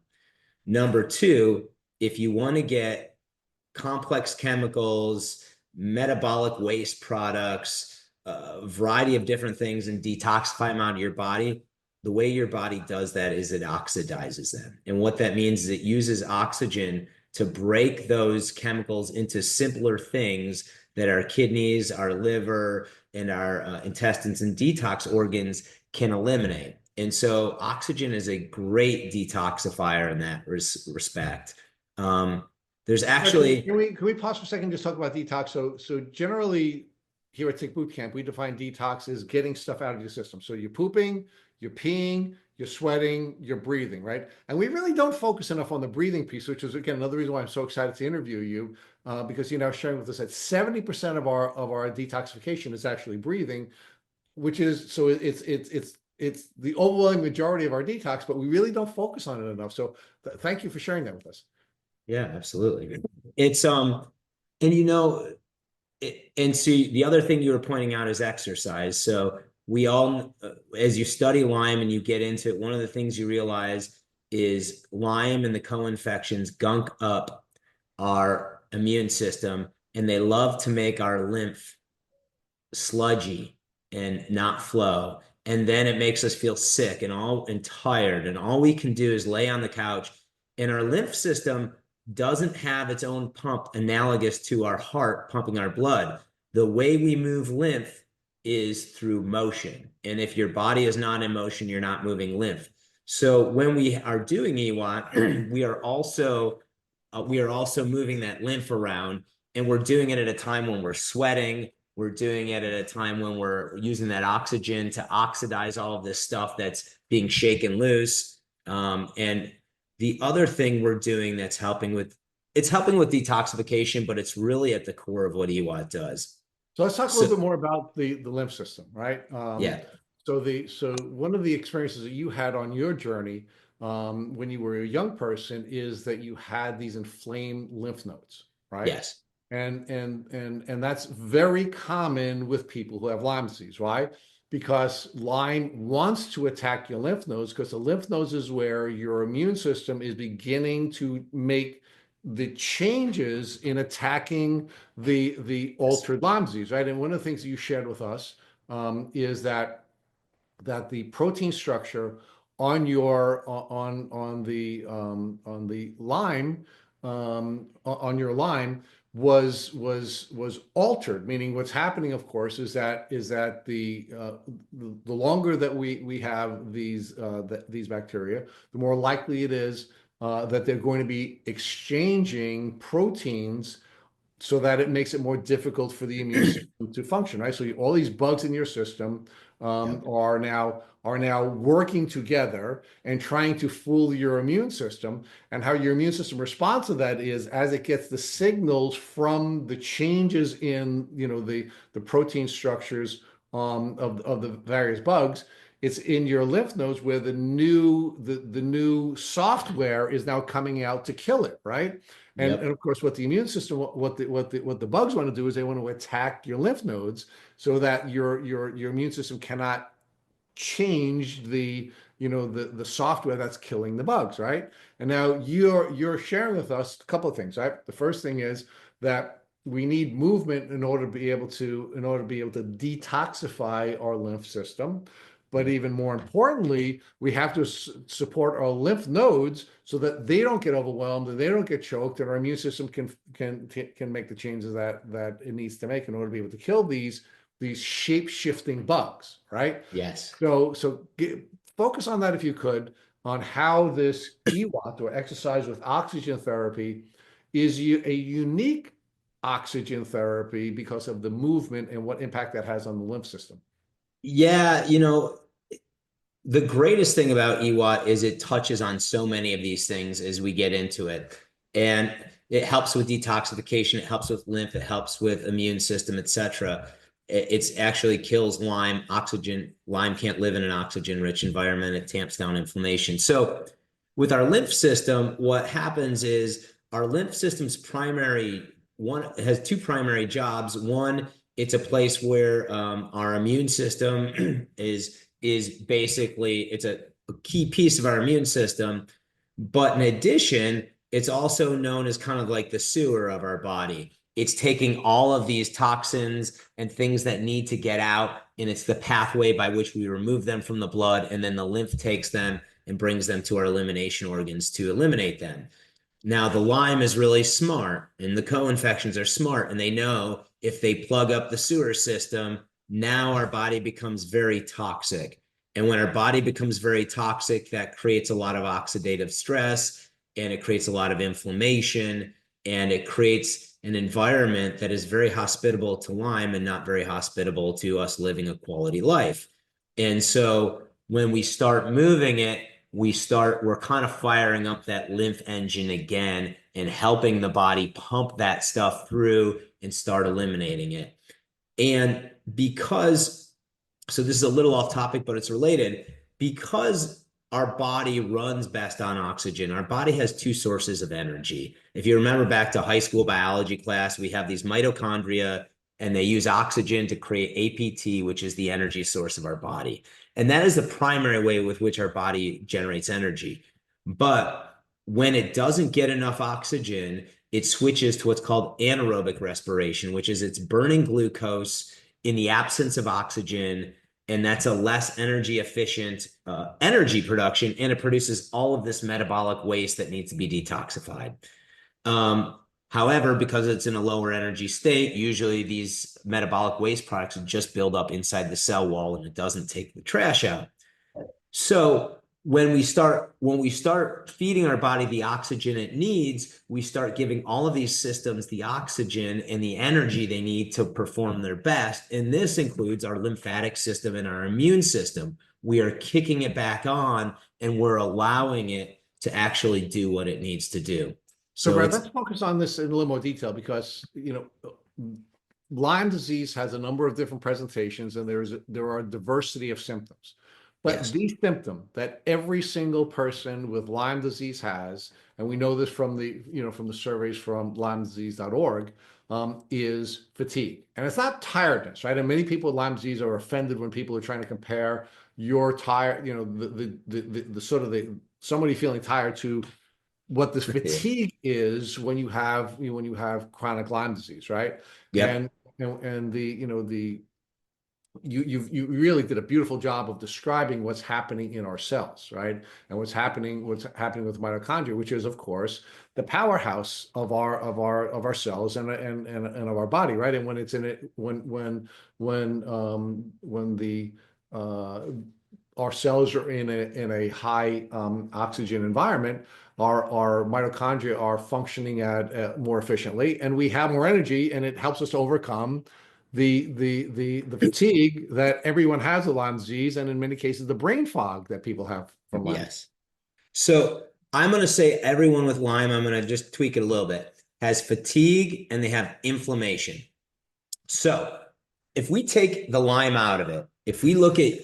Number two, if you want to get complex chemicals, metabolic waste products, a variety of different things, and detoxify them out of your body, the way your body does that is it oxidizes them. And what that means is it uses oxygen to break those chemicals into simpler things that our kidneys, our liver, and our intestines and detox organs can eliminate. And so oxygen is a great detoxifier in that respect. There's actually... Can we pause for a second and just talk about detox? So generally here at Tick Boot Camp, we define detox as getting stuff out of your system. So you're pooping, you're peeing, you're sweating, you're breathing, right? And we really don't focus enough on the breathing piece, which is, again, another reason why I'm so excited to interview you, because you're now sharing with us that 70% of our detoxification is actually breathing, which is, so it's the overwhelming majority of our detox, but we really don't focus on it enough. So thank you for sharing that with us. Yeah, absolutely. It's and and see, the other thing you were pointing out is exercise. So we all, as you study Lyme and you get into it, one of the things you realize is Lyme and the co-infections gunk up our immune system, and they love to make our lymph sludgy and not flow. And then it makes us feel sick and tired. And all we can do is lay on the couch, and our lymph system doesn't have its own pump analogous to our heart pumping our blood. The way we move lymph is through motion. And if your body is not in motion, you're not moving lymph. So when we are doing EWOT, we are also moving that lymph around, and we're doing it at a time when we're sweating. We're doing it at a time when we're using that oxygen to oxidize all of this stuff that's being shaken loose. And the other thing we're doing that's helping with detoxification, but it's really at the core of what EWOT does. So let's talk a little bit more about the lymph system, right? Yeah. So one of the experiences that you had on your journey when you were a young person is that you had these inflamed lymph nodes, right? Yes. And that's very common with people who have Lyme disease, right? Because Lyme wants to attack your lymph nodes, because the lymph nodes is where your immune system is beginning to make the changes in attacking the altered Lyme disease, right? And one of the things that you shared with us is that the protein structure on your on the Lyme on your Lyme was altered. Meaning, what's happening, of course, is that the longer that we have these bacteria, the more likely it is that they're going to be exchanging proteins, so that it makes it more difficult for the immune system to function, right? So all these bugs in your system are now working together and trying to fool your immune system. And how your immune system responds to that is, as it gets the signals from the changes in the protein structures of the various bugs, it's in your lymph nodes where the new software is now coming out to kill it, right? And of course, what the immune system, what the bugs want to do is they want to attack your lymph nodes, so that your immune system cannot change the software that's killing the bugs, right? And now you're sharing with us a couple of things, right? The first thing is that we need movement in order to be able to detoxify our lymph system. But even more importantly, we have to support our lymph nodes so that they don't get overwhelmed and they don't get choked, and our immune system can make the changes that it needs to make in order to be able to kill these shape-shifting bugs, right? Yes. So focus on that, if you could, on how this EWOT, or exercise with oxygen therapy, is a unique oxygen therapy because of the movement and what impact that has on the lymph system. Yeah, the greatest thing about EWOT is it touches on so many of these things as we get into it. And it helps with detoxification, it helps with lymph, it helps with immune system, etc. It actually kills Lyme. Lyme can't live in an oxygen-rich environment. It tamps down inflammation. So with our lymph system, what happens is our lymph system's has two primary jobs. One It's a place where our immune system is basically it's a key piece of our immune system. But in addition, it's also known as kind of like the sewer of our body. It's taking all of these toxins and things that need to get out, and it's the pathway by which we remove them from the blood, and then the lymph takes them and brings them to our elimination organs to eliminate them. Now, the Lyme is really smart, and the co-infections are smart, and they know if they plug up the sewer system, now our body becomes very toxic. And when our body becomes very toxic, that creates a lot of oxidative stress, and it creates a lot of inflammation, and it creates an environment that is very hospitable to Lyme and not very hospitable to us living a quality life. And so when we start moving it, we're kind of firing up that lymph engine again and helping the body pump that stuff through and start eliminating it. And because, so this is a little off topic, but it's related, because our body runs best on oxygen. Our body has two sources of energy. If you remember back to high school biology class, we have these mitochondria and they use oxygen to create APT, which is the energy source of our body. And that is the primary way with which our body generates energy. But when it doesn't get enough oxygen, it switches to what's called anaerobic respiration, which is it's burning glucose in the absence of oxygen. And that's a less energy efficient energy production. And it produces all of this metabolic waste that needs to be detoxified. However, because it's in a lower energy state, usually these metabolic waste products just build up inside the cell wall and it doesn't take the trash out. So when we start feeding our body the oxygen it needs, we start giving all of these systems the oxygen and the energy they need to perform their best. And this includes our lymphatic system and our immune system. We are kicking it back on and we're allowing it to actually do what it needs to do. So, So Brad, it's let's focus on this in a little more detail because, Lyme disease has a number of different presentations and there are a diversity of symptoms. But yes, the symptom that every single person with Lyme disease has, and we know this from the surveys from LymeDisease.org, is fatigue. And it's not tiredness, right? And many people with Lyme disease are offended when people are trying to compare your tired, the sort of the somebody feeling tired to what this fatigue is when you have chronic Lyme disease, right? yep, And the you really did a beautiful job of describing what's happening in our cells, right? And what's happening with mitochondria, which is of course the powerhouse of our cells and of our body, right? And when it's in it when the uh, our cells are in a high oxygen environment, our mitochondria are functioning at more efficiently, and we have more energy, and it helps us to overcome the fatigue that everyone has with Lyme disease, and in many cases the brain fog that people have from Lyme. yes. So I'm going to say everyone with Lyme, I'm going to just tweak it a little bit, has fatigue and they have inflammation. So if we take the Lyme out of it, if we look at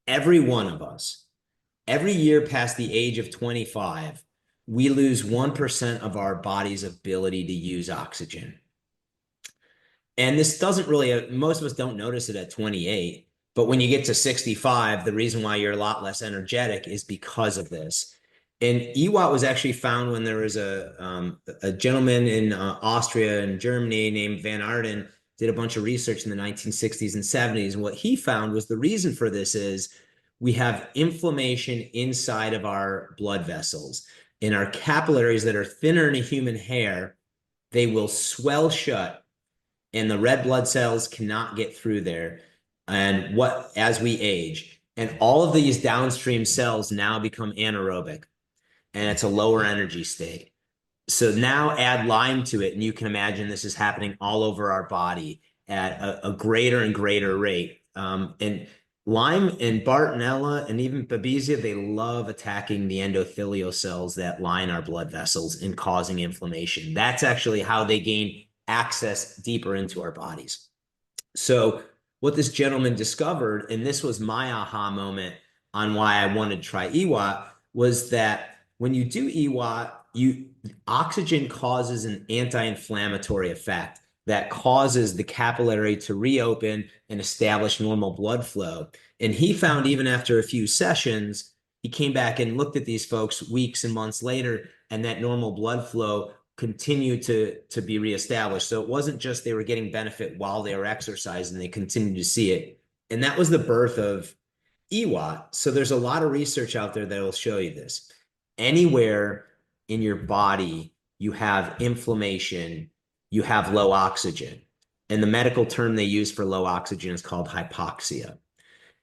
every one of us, every year past the age of 25, we lose 1% of our body's ability to use oxygen. And this doesn't really, most of us don't notice it at 28. But when you get to 65, the reason why you're a lot less energetic is because of this. And EWOT was actually found when there was a gentleman in Austria and Germany named Van Arden did a bunch of research in the 1960s and 70s. And what he found was the reason for this is we have inflammation inside of our blood vessels. In our capillaries that are thinner than a human hair, they will swell shut and the red blood cells cannot get through there. And what as we age, and all of these downstream cells now become anaerobic, and it's a lower energy state. So now add Lyme to it, and you can imagine this is happening all over our body at a greater and greater rate. And Lyme and Bartonella and even Babesia, they love attacking the endothelial cells that line our blood vessels and causing inflammation. That's actually how they gain access deeper into our bodies. So what this gentleman discovered, and this was my aha moment on why I wanted to try EWOT, was that when you do EWOT, oxygen causes an anti-inflammatory effect. that causes the capillary to reopen and establish normal blood flow. And he found even after a few sessions, he came back and looked at these folks weeks and months later, and that normal blood flow continued to be reestablished. So it wasn't just they were getting benefit while they were exercising, they continued to see it. And that was the birth of EWOT. So there's a lot of research out there that will show you this. Anywhere in your body you have inflammation, you have low oxygen. And the medical term they use for low oxygen is called hypoxia.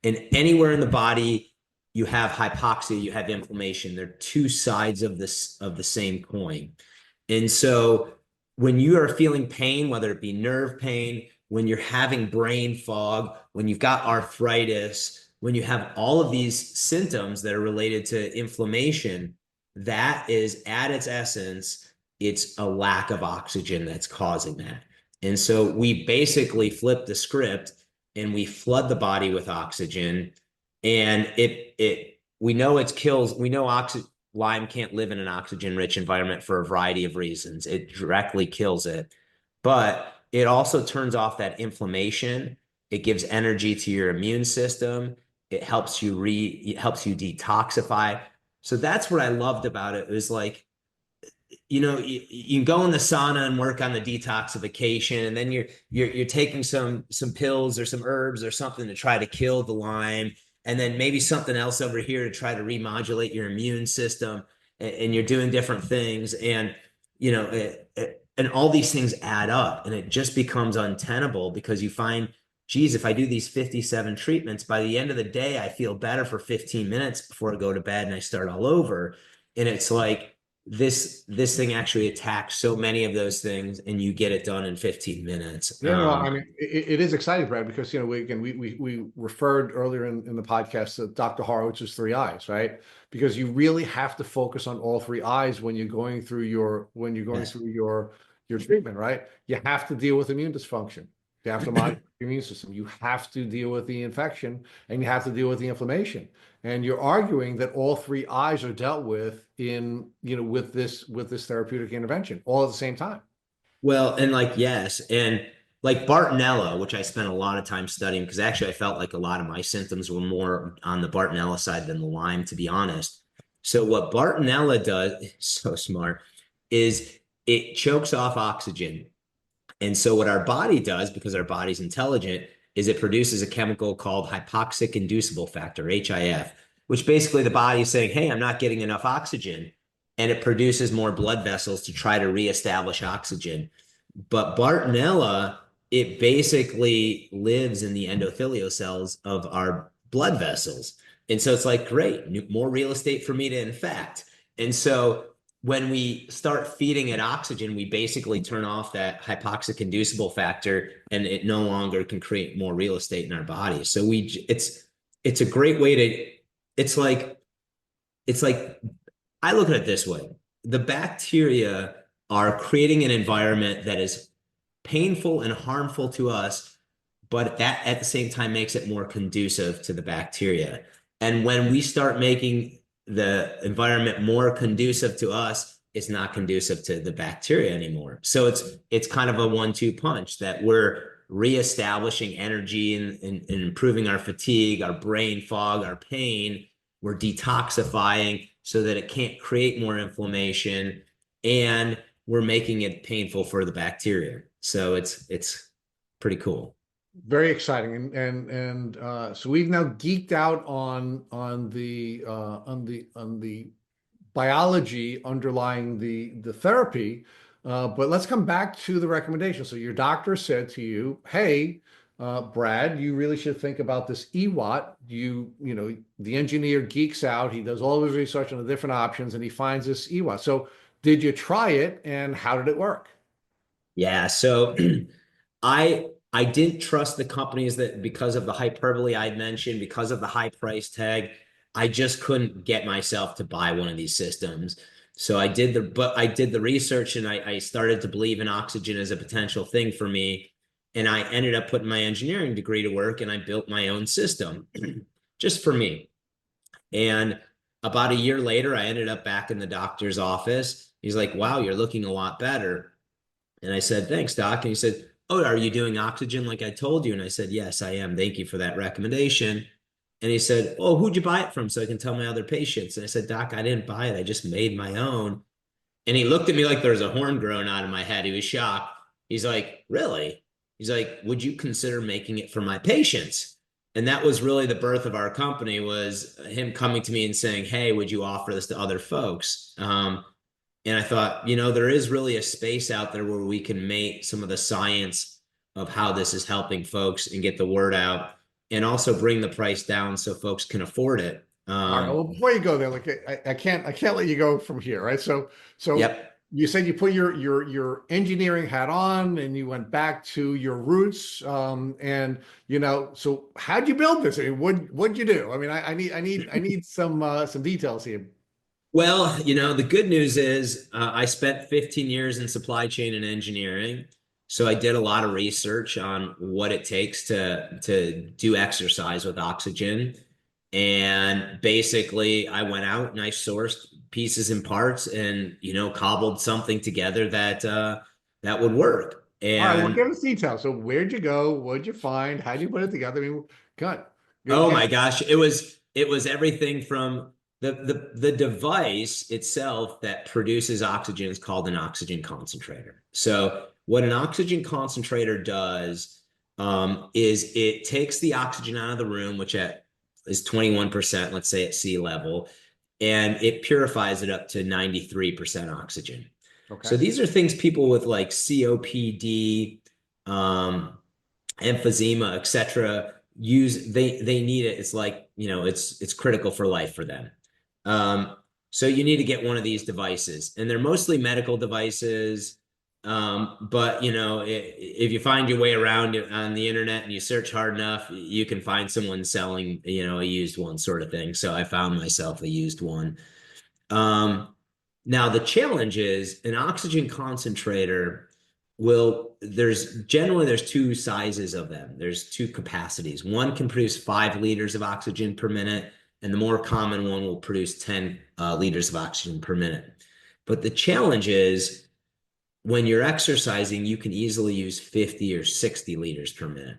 And anywhere in the body you have hypoxia, you have inflammation. They're two sides of the same coin. And so when you are feeling pain, whether it be nerve pain, when you're having brain fog, when you've got arthritis, when you have all of these symptoms that are related to inflammation, that is at its essence, it's a lack of oxygen that's causing that. And so we basically flip the script and we flood the body with oxygen, and we know it kills, we know Lyme can't live in an oxygen-rich environment for a variety of reasons. It directly kills it, but it also turns off that inflammation. It gives energy to your immune system. It helps you detoxify. So that's what I loved about it. It was like, you can go in the sauna and work on the detoxification, and then you're taking some pills or some herbs or something to try to kill the Lyme, and then maybe something else over here to try to remodulate your immune system, and you're doing different things, and and all these things add up, and it just becomes untenable because you find, geez, if I do these 57 treatments, by the end of the day, I feel better for 15 minutes before I go to bed and I start all over. And it's like, this thing actually attacks so many of those things, and you get it done in 15 minutes. Yeah, no, I mean, it is exciting, Brad, because, we referred earlier in the podcast to Dr. Horowitz's three eyes, right? Because you really have to focus on all three eyes when you're going through Yes. your treatment, right? You have to deal with immune dysfunction. You have to monitor your immune system. You have to deal with the infection, and you have to deal with the inflammation. And you're arguing that all three eyes are dealt with with this therapeutic intervention all at the same time. Well, and like, yes. And like Bartonella, which I spent a lot of time studying, because actually I felt like a lot of my symptoms were more on the Bartonella side than the Lyme, to be honest. So what Bartonella does, so smart, is it chokes off oxygen. And so what our body does, because our body's intelligent, is it produces a chemical called hypoxic inducible factor, HIF, which basically the body is saying, hey, I'm not getting enough oxygen. And it produces more blood vessels to try to reestablish oxygen. But Bartonella, it basically lives in the endothelial cells of our blood vessels. And so it's like, great, more real estate for me to infect. And so when we start feeding it oxygen, we basically turn off that hypoxic inducible factor, and it no longer can create more real estate in our body. So it's a great way to, it's like, it's like, I look at it this way. The bacteria are creating an environment that is painful and harmful to us, but that at the same time makes it more conducive to the bacteria. And when we start making the environment more conducive to us, it's not conducive to the bacteria anymore. So it's kind of a 1-2 punch, that we're reestablishing energy and improving our fatigue, our brain fog, our pain. We're detoxifying so that it can't create more inflammation, and we're making it painful for the bacteria. So it's pretty cool. Very exciting, so we've now geeked out on the biology underlying the therapy, but let's come back to the recommendation. So your doctor said to you, "Hey, Brad, you really should think about this EWOT." The engineer geeks out. He does all of his research on the different options, and he finds this EWOT. So did you try it, and how did it work? Yeah, so I didn't trust the companies, that because of the hyperbole I'd mentioned, because of the high price tag, I just couldn't get myself to buy one of these systems. So I did the research, and I started to believe in oxygen as a potential thing for me. And I ended up putting my engineering degree to work, and I built my own system just for me. And about a year later, I ended up back in the doctor's office. He's like, wow, you're looking a lot better. And I said, thanks, doc. And he said, oh, are you doing oxygen like I told you? And I said, yes, I am. Thank you for that recommendation. And he said, oh, who'd you buy it from so I can tell my other patients? And I said, doc, I didn't buy it. I just made my own. And he looked at me like there was a horn growing out of my head. He was shocked. He's like, really? He's like, would you consider making it for my patients? And that was really the birth of our company, was him coming to me and saying, hey, would you offer this to other folks? And I thought, there is really a space out there where we can make some of the science of how this is helping folks and get the word out, and also bring the price down so folks can afford it. All right. Well, before you go there, like I can't let you go from here, right? So Yep. you said you put your engineering hat on and you went back to your roots. And so how'd you build this? I mean, what'd you do? I mean, I need some details here. Well, the good news is I spent 15 years in supply chain and engineering. So I did a lot of research on what it takes to do exercise with oxygen. And basically, I went out and I sourced pieces and parts and, cobbled something together that would work. All right. Well, And give us details. So where'd you go? What'd you find? How'd you put it together? I mean, God, oh give, my gosh, it was everything from the device itself that produces oxygen is called an oxygen concentrator. So what an oxygen concentrator does is it takes the oxygen out of the room, which is 21%, let's say at sea level, and it purifies it up to 93% oxygen. So okay. these are things people with like COPD, um, emphysema, etc. use. They need it. It's like, it's critical for life for them. Um, so you need to get one of these devices, and they're mostly medical devices. But if you find your way around on the internet and you search hard enough, you can find someone selling, a used one, sort of thing. So I found myself a used one. Um, Now the challenge is an oxygen concentrator there's two sizes of them. There's two capacities. One can produce 5 liters of oxygen per minute, and the more common one will produce 10 liters of oxygen per minute. But the challenge is when you're exercising, you can easily use 50 or 60 liters per minute.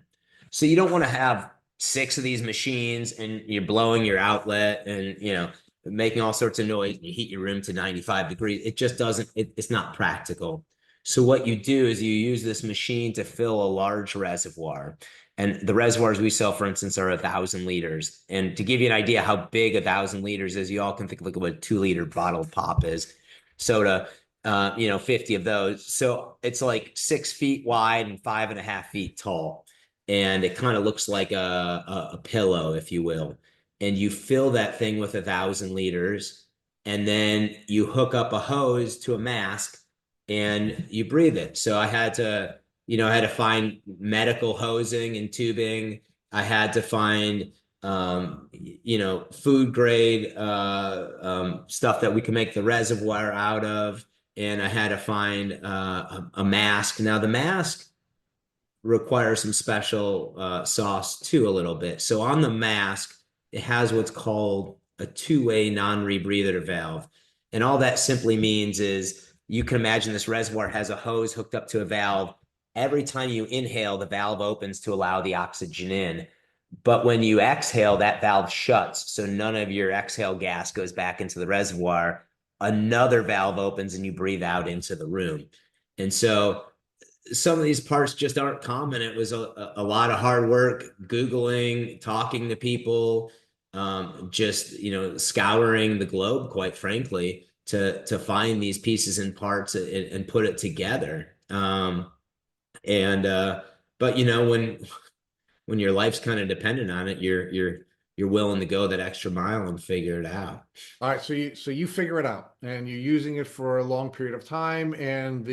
So you don't want to have 6 of these machines and you're blowing your outlet and, making all sorts of noise and you heat your room to 95 degrees. It just doesn't, it's not practical. So what you do is you use this machine to fill a large reservoir. And the reservoirs we sell, for instance, are 1,000 liters. And to give you an idea how big 1,000 liters is, you all can think of like what a 2 liter bottle of pop is, soda, 50 of those. So it's like 6 feet wide and 5.5 feet tall. And it kind of looks like a pillow, if you will. And you fill that thing with 1,000 liters, and then you hook up a hose to a mask and you breathe it. So I had to find medical hosing and tubing. I had to find food grade stuff that we can make the reservoir out of, and I had to find a mask. Now the mask requires some special sauce too, a little bit. So on the mask, it has what's called a two-way non-rebreather valve, and all that simply means is you can imagine this reservoir has a hose hooked up to a valve. Every time you inhale, the valve opens to allow the oxygen in. But when you exhale, that valve shuts, so none of your exhale gas goes back into the reservoir. Another valve opens and you breathe out into the room. And so some of these parts just aren't common. It was a lot of hard work, Googling, talking to people, just, scouring the globe, quite frankly, to find these pieces and parts and put it together. And but when your life's kind of dependent on it, you're willing to go that extra mile and figure it out. All right, so you figure it out, and you're using it for a long period of time, and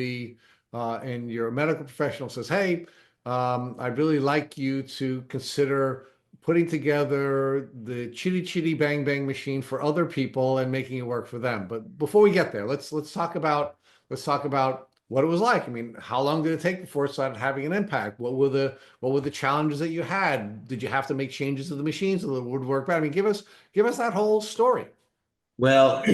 and your medical professional says, "Hey, I'd really like you to consider putting together the chitty chitty bang bang machine for other people and making it work for them." But before we get there, let's talk about what it was like. I mean, how long did it take before it started having an impact? What were the challenges that you had? Did you have to make changes to the machines so that it would work better? I mean, give us that whole story. Well,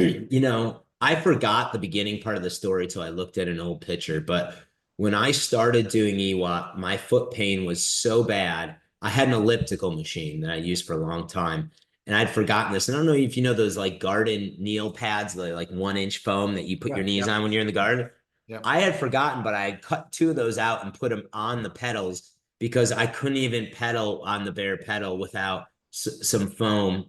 I forgot the beginning part of the story till I looked at an old picture, but When I started doing EWOT, my foot pain was so bad. I had an elliptical machine that I used for a long time, and I'd forgotten this. And I don't know if you know those like garden kneel pads, the like 1 inch foam that you put Yeah, your knees yep, on when you're in the garden. yep. I had forgotten, but I had cut two of those out and put them on the pedals because I couldn't even pedal on the bare pedal without some foam.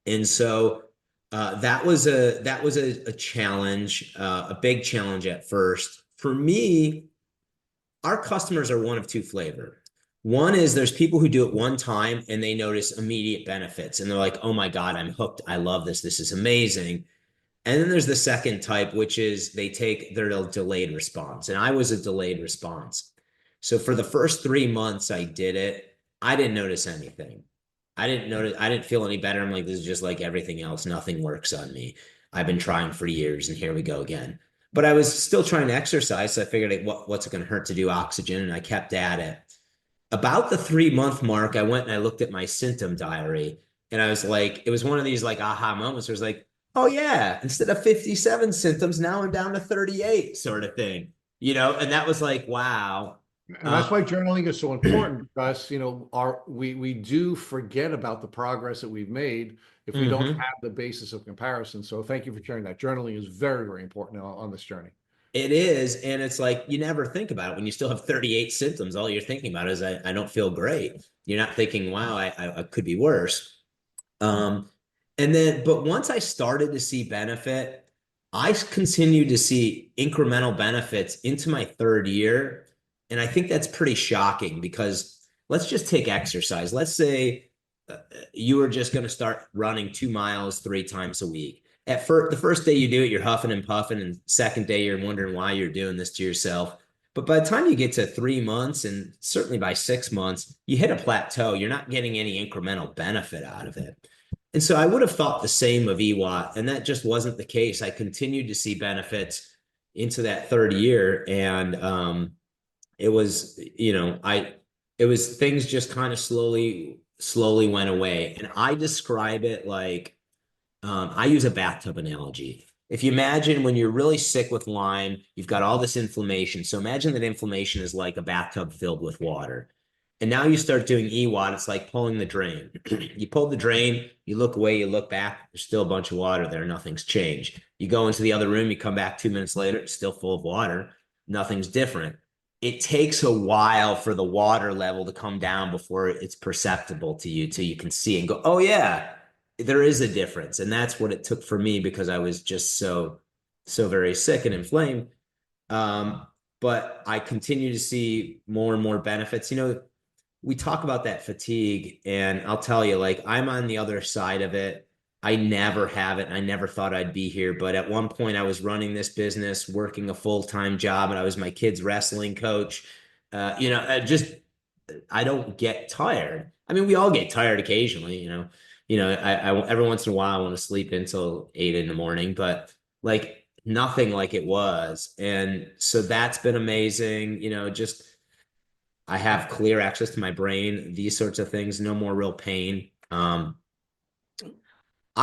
And so that was a challenge, a big challenge at first. For me, our customers are one of two flavor. One is there's people who do it one time and they notice immediate benefits and they're like, oh my God, I'm hooked. I love this. This is amazing. And then there's the second type, which is they take their delayed response. And I was a delayed response. So for the first 3 months I did it, I didn't notice anything. I didn't feel any better. I'm like, this is just like everything else. Nothing works on me. I've been trying for years and here we go again. But I was still trying to exercise. So I figured, like, what's it going to hurt to do oxygen? And I kept at it. About the 3 month mark, I went and I looked at my symptom diary and I was like, it was one of these like aha moments where it's like, oh yeah, instead of 57 symptoms, now I'm down to 38 sort of thing, and that was like, wow. And that's why journaling is so important because, we do forget about the progress that we've made if we don't Mhm. have the basis of comparison. So thank you for sharing that. Journaling is very, very important on this journey. It is. And it's like you never think about it when you still have 38 symptoms. All you're thinking about is I don't feel great. You're not thinking, wow, I could be worse. Um, but once I started to see benefit, I continued to see incremental benefits into my third year. And I think that's pretty shocking because let's just take exercise. Let's say you were just going to start running 2 miles 3 times a week. At first, the first day you do it, you're huffing and puffing, and second day you're wondering why you're doing this to yourself. But by the time you get to 3 months, and certainly by 6 months, you hit a plateau. You're not getting any incremental benefit out of it. And so I would have thought the same of EWOT, and that just wasn't the case. I continued to see benefits into that third year, and it was, it was things just kind of slowly went away. And I describe it like I use a bathtub analogy. If you imagine when you're really sick with Lyme, you've got all this inflammation. So imagine that inflammation is like a bathtub filled with water. And now you start doing EWOT, it's like pulling the drain. You pull the drain, you look away, you look back, there's still a bunch of water there, nothing's changed. You go into the other room, you come back 2 minutes later, it's still full of water, nothing's different. It takes a while for the water level to come down before it's perceptible to you, till you can see and go, oh, yeah, there is a difference. And that's what it took for me because I was just so very sick and inflamed. Um, but I continue to see more and more benefits. We talk about that fatigue, and I'll tell you, like, I'm on the other side of it. I never have it, and I never thought I'd be here. But at one point, I was running this business, working a full-time job, and I was my kid's wrestling coach. I don't get tired. I mean, we all get tired occasionally, every once in a while I want to sleep until 8 in the morning, but like nothing like it was. And so that's been amazing. Just I have clear access to my brain, these sorts of things, no more real pain. I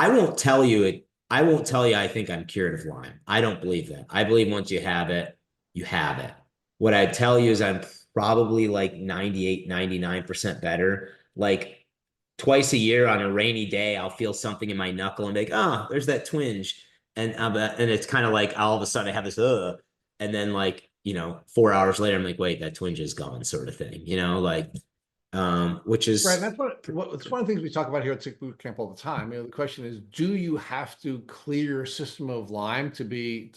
won't tell you it. I won't tell you I think I'm cured of Lyme. I don't believe that. I believe once you have it, you have it. What I tell you is I'm probably like 98, 99% better. Like twice a year on a rainy day, I'll feel something in my knuckle and be like, oh, there's that twinge. And it's kind of like all of a sudden I have this, and then like, 4 hours later, I'm like, wait, that twinge is gone, sort of thing, which Right, and is that's it's one of the things we talk about here at Sick Boot Camp all the time. The question is, do you have to clear your system of Lyme to be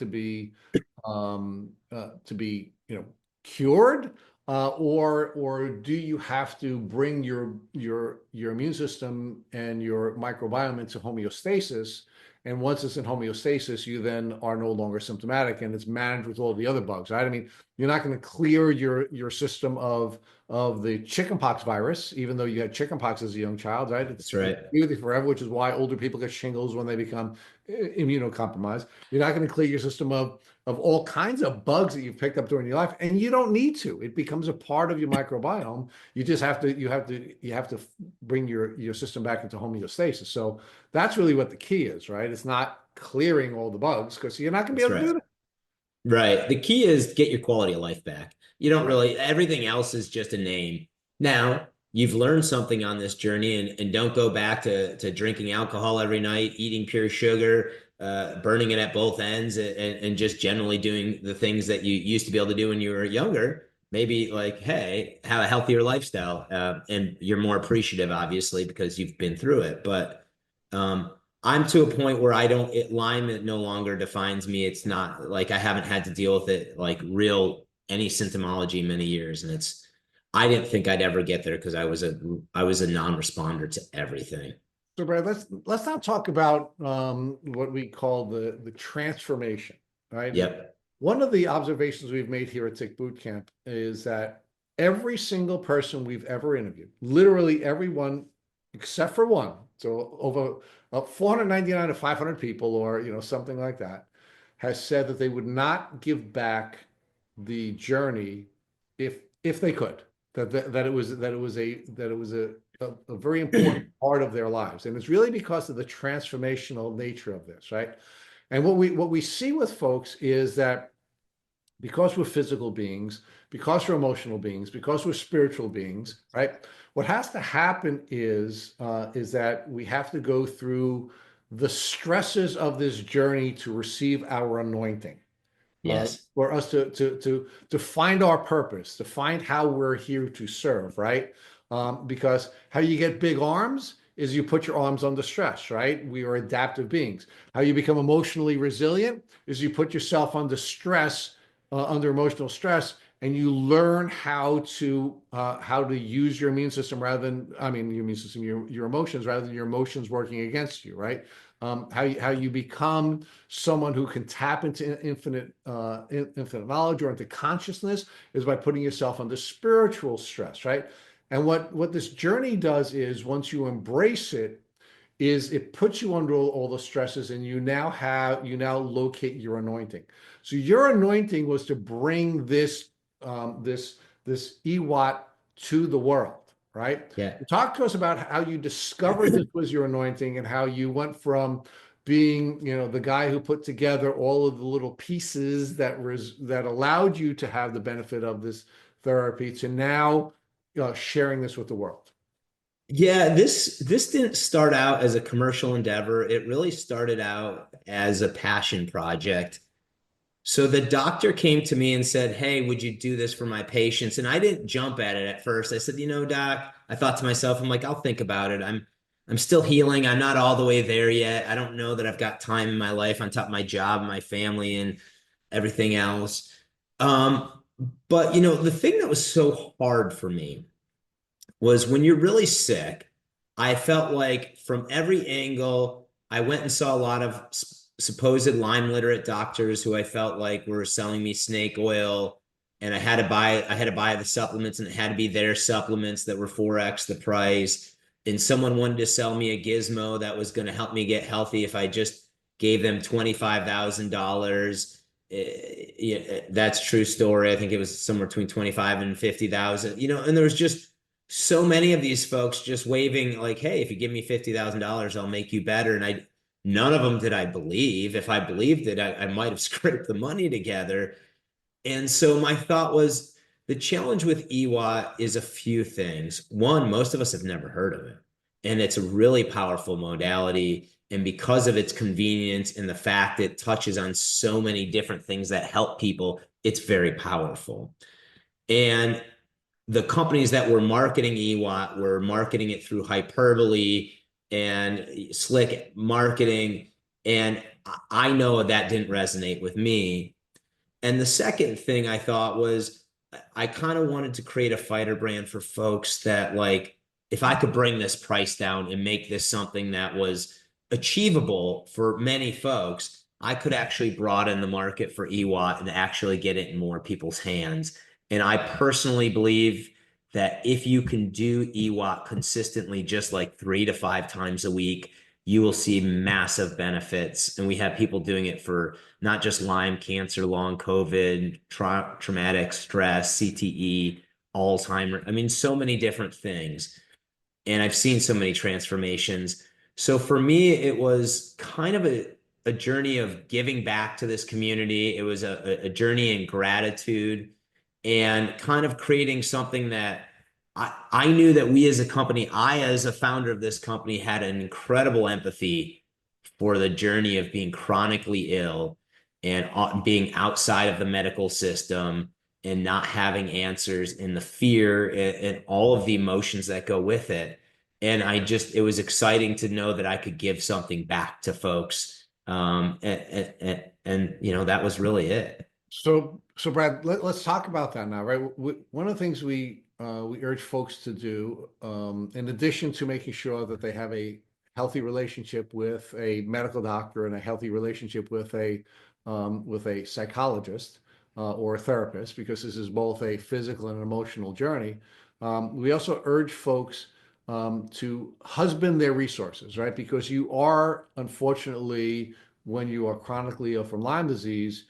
cured, or do you have to bring your immune system and your microbiome into homeostasis? And once it's in homeostasis, you then are no longer symptomatic, and it's managed with all the other bugs, right? I mean, you're not going to clear your system of the chickenpox virus, even though you had chickenpox as a young child, right? that's It's right. with you forever, which is why older people get shingles when they become immunocompromised. You're not going to clear your system of all kinds of bugs that you've picked up during your life, and you don't need to. It becomes a part of your microbiome. You just have to bring your system back into homeostasis. So that's really what the key is, right? It's not clearing all the bugs because you're not going to be That's able to right. do that. Right. The key is get your quality of life back. You don't Right. really, everything else is just a name. Now, you've learned something on this journey and don't go back to drinking alcohol every night, eating pure sugar, burning it at both ends, and just generally doing the things that you used to be able to do when you were younger. Maybe like, hey, have a healthier lifestyle. And you're more appreciative, obviously, because you've been through it. But um, I'm to a point where I don't, Lyme, it no longer defines me. It's not like I haven't had to deal with it like real any symptomology in many years. And I didn't think I'd ever get there because I was a non-responder to everything. So, Brad, let's now talk about what we call the transformation, right? And Yep. one of the observations we've made here at Tick Boot Camp is that every single person we've ever interviewed, literally everyone except for one, so over 499 to 500 people, or something like that, has said that they would not give back the journey if they could. That it was a very important part of their lives. And it's really because of the transformational nature of this, right? And what we see with folks is that because we're physical beings, because we're emotional beings, because we're spiritual beings, right? What has to happen is that we have to go through the stresses of this journey to receive our anointing, Yes. for us to find our purpose, to find how we're here to serve, right? Because how you get big arms is you put your arms under stress, right? We are adaptive beings. How you become emotionally resilient is you put yourself under stress, under emotional stress, and you learn how to use your immune system rather than, I mean, your immune system, your emotions rather than your emotions working against you, right? How you become someone who can tap into infinite knowledge or into consciousness is by putting yourself under spiritual stress, right? And what this journey does is once you embrace it, is it puts you under all the stresses, and you now locate your anointing. So your anointing was to bring this EWOT to the world, right? Yeah. Talk to us about how you discovered this was your anointing and how you went from being, the guy who put together all of the little pieces that allowed you to have the benefit of this therapy to now sharing this with the world. Yeah, this didn't start out as a commercial endeavor. It really started out as a passion project. So the doctor came to me and said, "Hey, would you do this for my patients?" And I didn't jump at it at first. I said, doc, I thought to myself, I'm like, I'll think about it. I'm still healing. I'm not all the way there yet. I don't know that I've got time in my life on top of my job, my family, and everything else. Um, but the thing that was so hard for me was when you're really sick, I felt like from every angle, I went and saw a lot of supposed Lyme literate doctors who I felt like were selling me snake oil, and I had to buy the supplements, and it had to be their supplements that were 4x the price. And someone wanted to sell me a gizmo that was going to help me get healthy if I just gave them $25,000. Yeah, that's true story. I think it was somewhere between 25 and 50,000, and there was just so many of these folks just waving like, "Hey, if you give me $50,000, I'll make you better." And none of them did I believe. If I believed it, I might have scraped the money together. And so my thought was the challenge with EWOT is a few things. One, most of us have never heard of it, and it's a really powerful modality. And because of its convenience and the fact it touches on so many different things that help people, it's very powerful. And the companies that were marketing EWOT were marketing it through hyperbole and slick marketing. And I know that didn't resonate with me. And the second thing I thought was I kind of wanted to create a fighter brand for folks that, like, if I could bring this price down and make this something that was achievable for many folks, I could actually broaden the market for EWOT and actually get it in more people's hands. And I personally believe that if you can do EWOT consistently, just like 3 to 5 times a week, you will see massive benefits. And we have people doing it for not just Lyme, cancer, long COVID, traumatic stress, CTE, Alzheimer. I mean, so many different things. And I've seen so many transformations. So for me, it was kind of a journey of giving back to this community. It was a journey in gratitude and kind of creating something that I knew that we as a company, I as a founder of this company, had an incredible empathy for the journey of being chronically ill and being outside of the medical system and not having answers and the fear and all of the emotions that go with it. And it was exciting to know that I could give something back to folks. And that was really it. So Brad, let's talk about that now, right? One of the things we urge folks to do, in addition to making sure that they have a healthy relationship with a medical doctor and a healthy relationship with a psychologist or a therapist, because this is both a physical and emotional journey. We also urge folks to husband their resources, right? Because you are, unfortunately, when you are chronically ill from Lyme disease,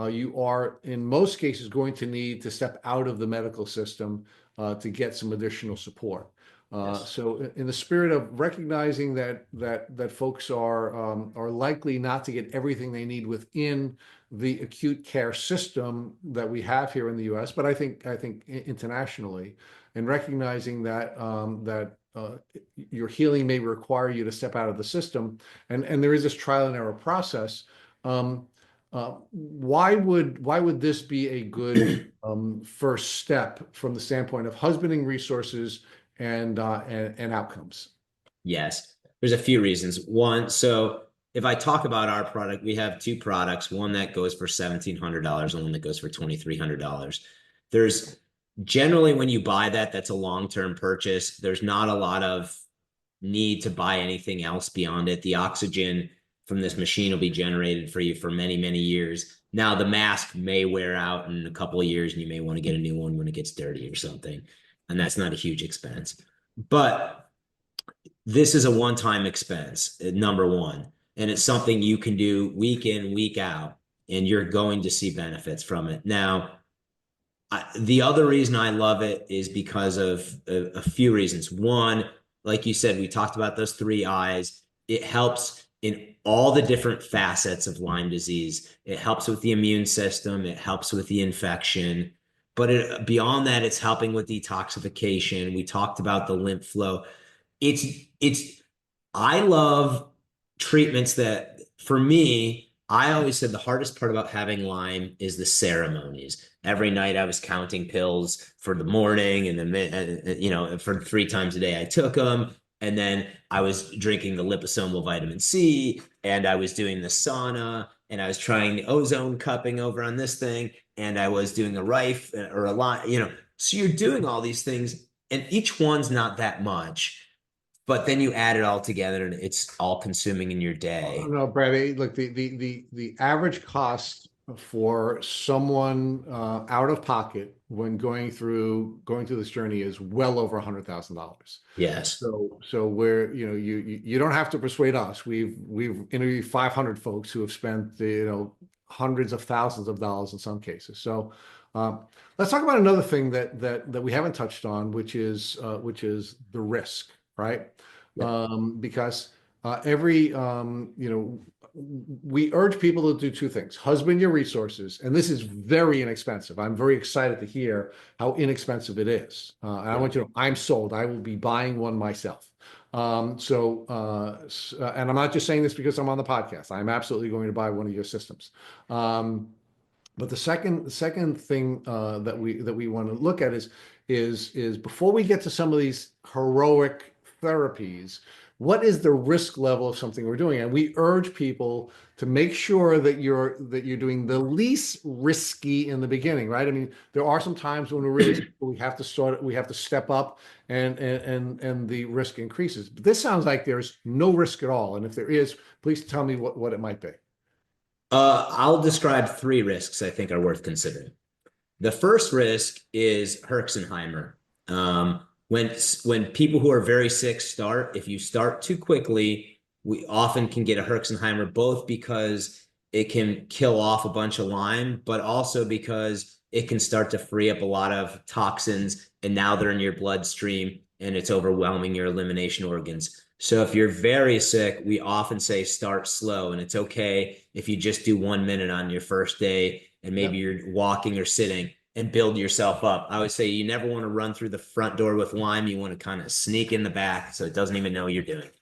you are in most cases going to need to step out of the medical system to get some additional support. Yes. So in the spirit of recognizing that folks are likely not to get everything they need within the acute care system that we have here in the US, but I think internationally, and recognizing that your healing may require you to step out of the system, and there is this trial and error process. Why would this be a good first step from the standpoint of husbanding resources and outcomes? Yes, there's a few reasons. One, so if I talk about our product, we have two products, one that goes for $1,700 and one that goes for $2,300. There's generally when you buy that, that's a long-term purchase. There's not a lot of need to buy anything else beyond it. The oxygen from this machine will be generated for you for many, many years. Now, the mask may wear out in a couple of years and you may want to get a new one when it gets dirty or something. And that's not a huge expense. But this is a one-time expense, number one. And it's something you can do week in, week out, and you're going to see benefits from it. Now, the other reason I love it is because of a few reasons. One, like you said, we talked about those three eyes. It helps in all the different facets of Lyme disease. It helps with the immune system. It helps with the infection. But beyond that, it's helping with detoxification. We talked about the lymph flow. It's it's I love treatments that for me, I always said the hardest part about having Lyme is the ceremonies. Every night I was counting pills for the morning and then for 3 times a day I took them. And then I was drinking the liposomal vitamin C and I was doing the sauna and I was trying the ozone cupping over on this thing and I was doing a rife or a lot, So you're doing all these things and each one's not that much. But then you add it all together and it's all consuming in your Oh, day. no, Brad, look, the average cost for someone out of pocket when going through this journey is well over $100,000. Yes. So where you don't have to persuade us. We've interviewed 500 folks who have spent hundreds of thousands of dollars in some cases. So let's talk about another thing that we haven't touched on, which is the risk, right? Yep. Because we urge people to do two things: husband your resources, and this is very inexpensive. I'm very excited to hear how inexpensive it is. And I Yep. want you to know, I'm sold. I will be buying one myself. And I'm not just saying this because I'm on the podcast. I'm absolutely going to buy one of your systems. But the second thing that we want to look at is before we get to some of these heroic therapies, what is the risk level of something we're doing? And we urge people to make sure that you're doing the least risky in the beginning, right? I mean, there are some times when we have to step up and the risk increases. But this sounds like there's no risk at all. And if there is, please tell me what it might be. I'll describe 3 risks I think are worth considering. The first risk is Herxenheimer. When people who are very sick start, if you start too quickly, we often can get a Herxenheimer, both because it can kill off a bunch of Lyme, but also because it can start to free up a lot of toxins, and now they're in your bloodstream. and it's overwhelming your elimination organs. So if you're very sick, we often say start slow, and it's okay if you just do 1 minute on your first day and maybe Yep. you're walking or sitting and build yourself up. I would say you never want to run through the front door with Lyme. You want to kind of sneak in the back so it doesn't even know you're doing it.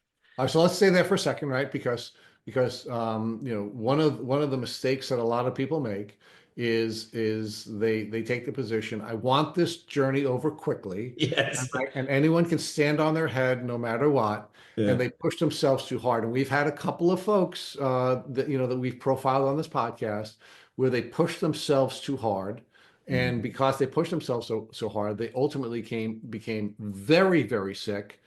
So let's stay there for a second, right? Because one of the mistakes that a lot of people make is they take the position, I want this journey over quickly, and, Yes. and anyone can stand on their head no matter what, and Yeah. they push themselves too hard. And we've had a couple of folks that we've profiled on this podcast where they push themselves too hard. And Mhm. because they pushed themselves so hard, they ultimately became very, very sick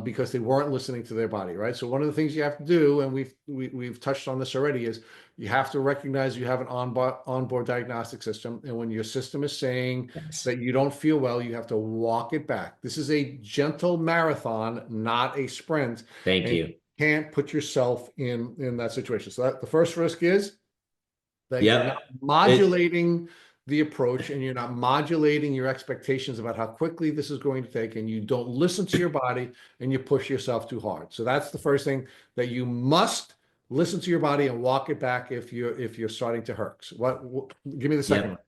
because they weren't listening to their body, right? So one of the things you have to do, and we've touched on this already, is you have to recognize you have an onboard diagnostic system, and when your system is saying Yes. that you don't feel well, you have to walk it back. This is a gentle marathon, not a sprint, Thank and you you. can't put yourself in that situation. So the first risk is that you're not Yep. It, modulating the approach and you're not modulating your expectations about how quickly this is going to take, and you don't listen to your body and you push yourself too hard. So that's the first thing, that you must listen to your body and walk it back if you're starting to hurt. So give me the second one.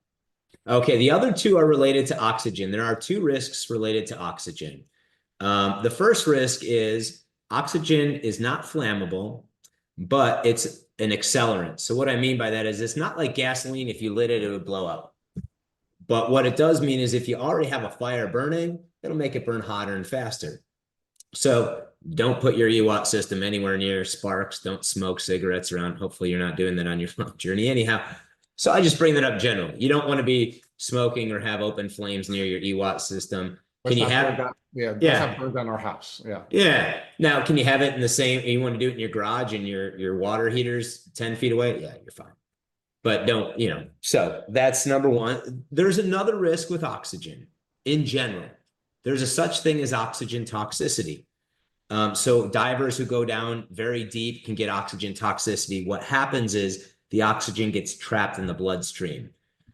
yep. Okay, the other two are related to oxygen. There are two risks related to oxygen. The first risk is oxygen is not flammable, but it's an accelerant. So what I mean by that is it's not like gasoline. If you lit it, it would blow up. But what it does mean is if you already have a fire burning, it'll make it burn hotter and faster. So don't put your EWOT system anywhere near sparks. Don't smoke cigarettes around. Hopefully you're not doing that on your journey anyhow. So I just bring that up generally. You don't want to be smoking or have open flames near your EWOT system. Can Let's you not burn have, down. Yeah, let's not yeah, burn down our house. Yeah. yeah. Now, can you have it in the same, you want to do it in your garage and your water heater's 10 feet away? Yeah, you're fine. But don't, so that's number one. There's another risk with oxygen in general. There's a such thing as oxygen toxicity. So divers who go down very deep can get oxygen toxicity. What happens is the oxygen gets trapped in the bloodstream.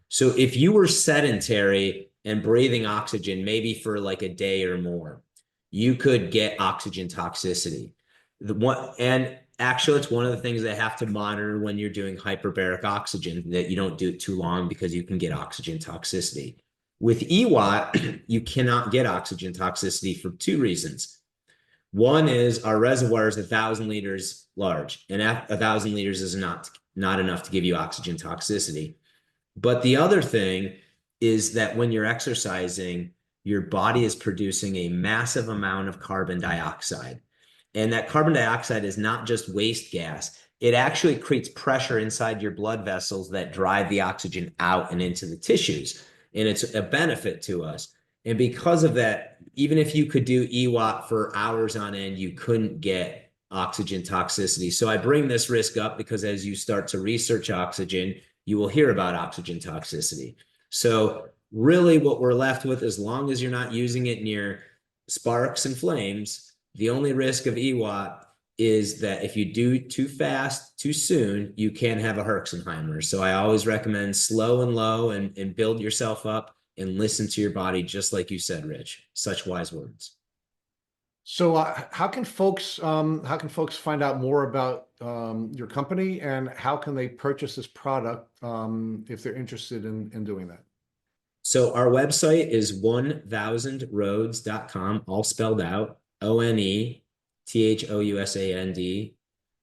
So if you were sedentary and breathing oxygen, maybe for like a day or more, you could get oxygen toxicity. And actually, it's one of the things they have to monitor when you're doing hyperbaric oxygen, that you don't do it too long because you can get oxygen toxicity. With EWOT, you cannot get oxygen toxicity for two reasons. One is our reservoir is 1,000 liters large, and 1,000 liters is not enough to give you oxygen toxicity. But the other thing is that when you're exercising, your body is producing a massive amount of carbon dioxide. And that carbon dioxide is not just waste gas. It actually creates pressure inside your blood vessels that drive the oxygen out and into the tissues. And it's a benefit to us. And because of that, even if you could do EWOT for hours on end, you couldn't get oxygen toxicity. So I bring this risk up because as you start to research oxygen, you will hear about oxygen toxicity. So really what we're left with, as long as you're not using it near sparks and flames, the only risk of EWOT is that if you do too fast, too soon, you can have a Herxenheimer. So I always recommend slow and low and build yourself up and listen to your body, just like you said, Rich. Such wise words. So how can folks find out more about your company, and how can they purchase this product if they're interested in doing that? So our website is 1000roads.com, all spelled out, ONETHOUSAND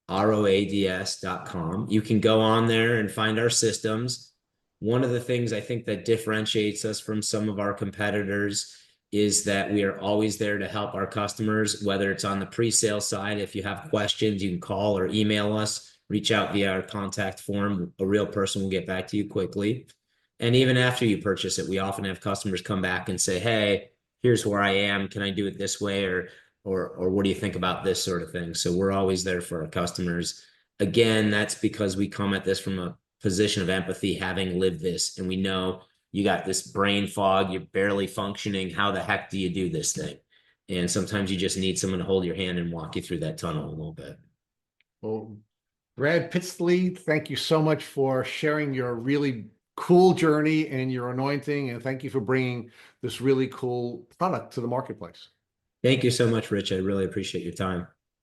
ROADS.com. You can go on there and find our systems. One of the things I think that differentiates us from some of our competitors is that we are always there to help our customers, whether it's on the pre-sale side. If you have questions, you can call or email us, reach out via our contact form. A real person will get back to you quickly. And even after you purchase it, we often have customers come back and say, hey, here's where I am. Can I do it this way? Or what do you think about this sort of thing? So we're always there for our customers. Again, that's because we come at this from a position of empathy, having lived this, and we know you got this brain fog, you're barely functioning. How the heck do you do this thing? And sometimes you just need someone to hold your hand and walk you through that tunnel a little bit. Well, Brad Pitzele, thank you so much for sharing your really cool journey and your anointing, and thank you for bringing this really cool product to the marketplace. Thank you so much, Rich. I really appreciate your time.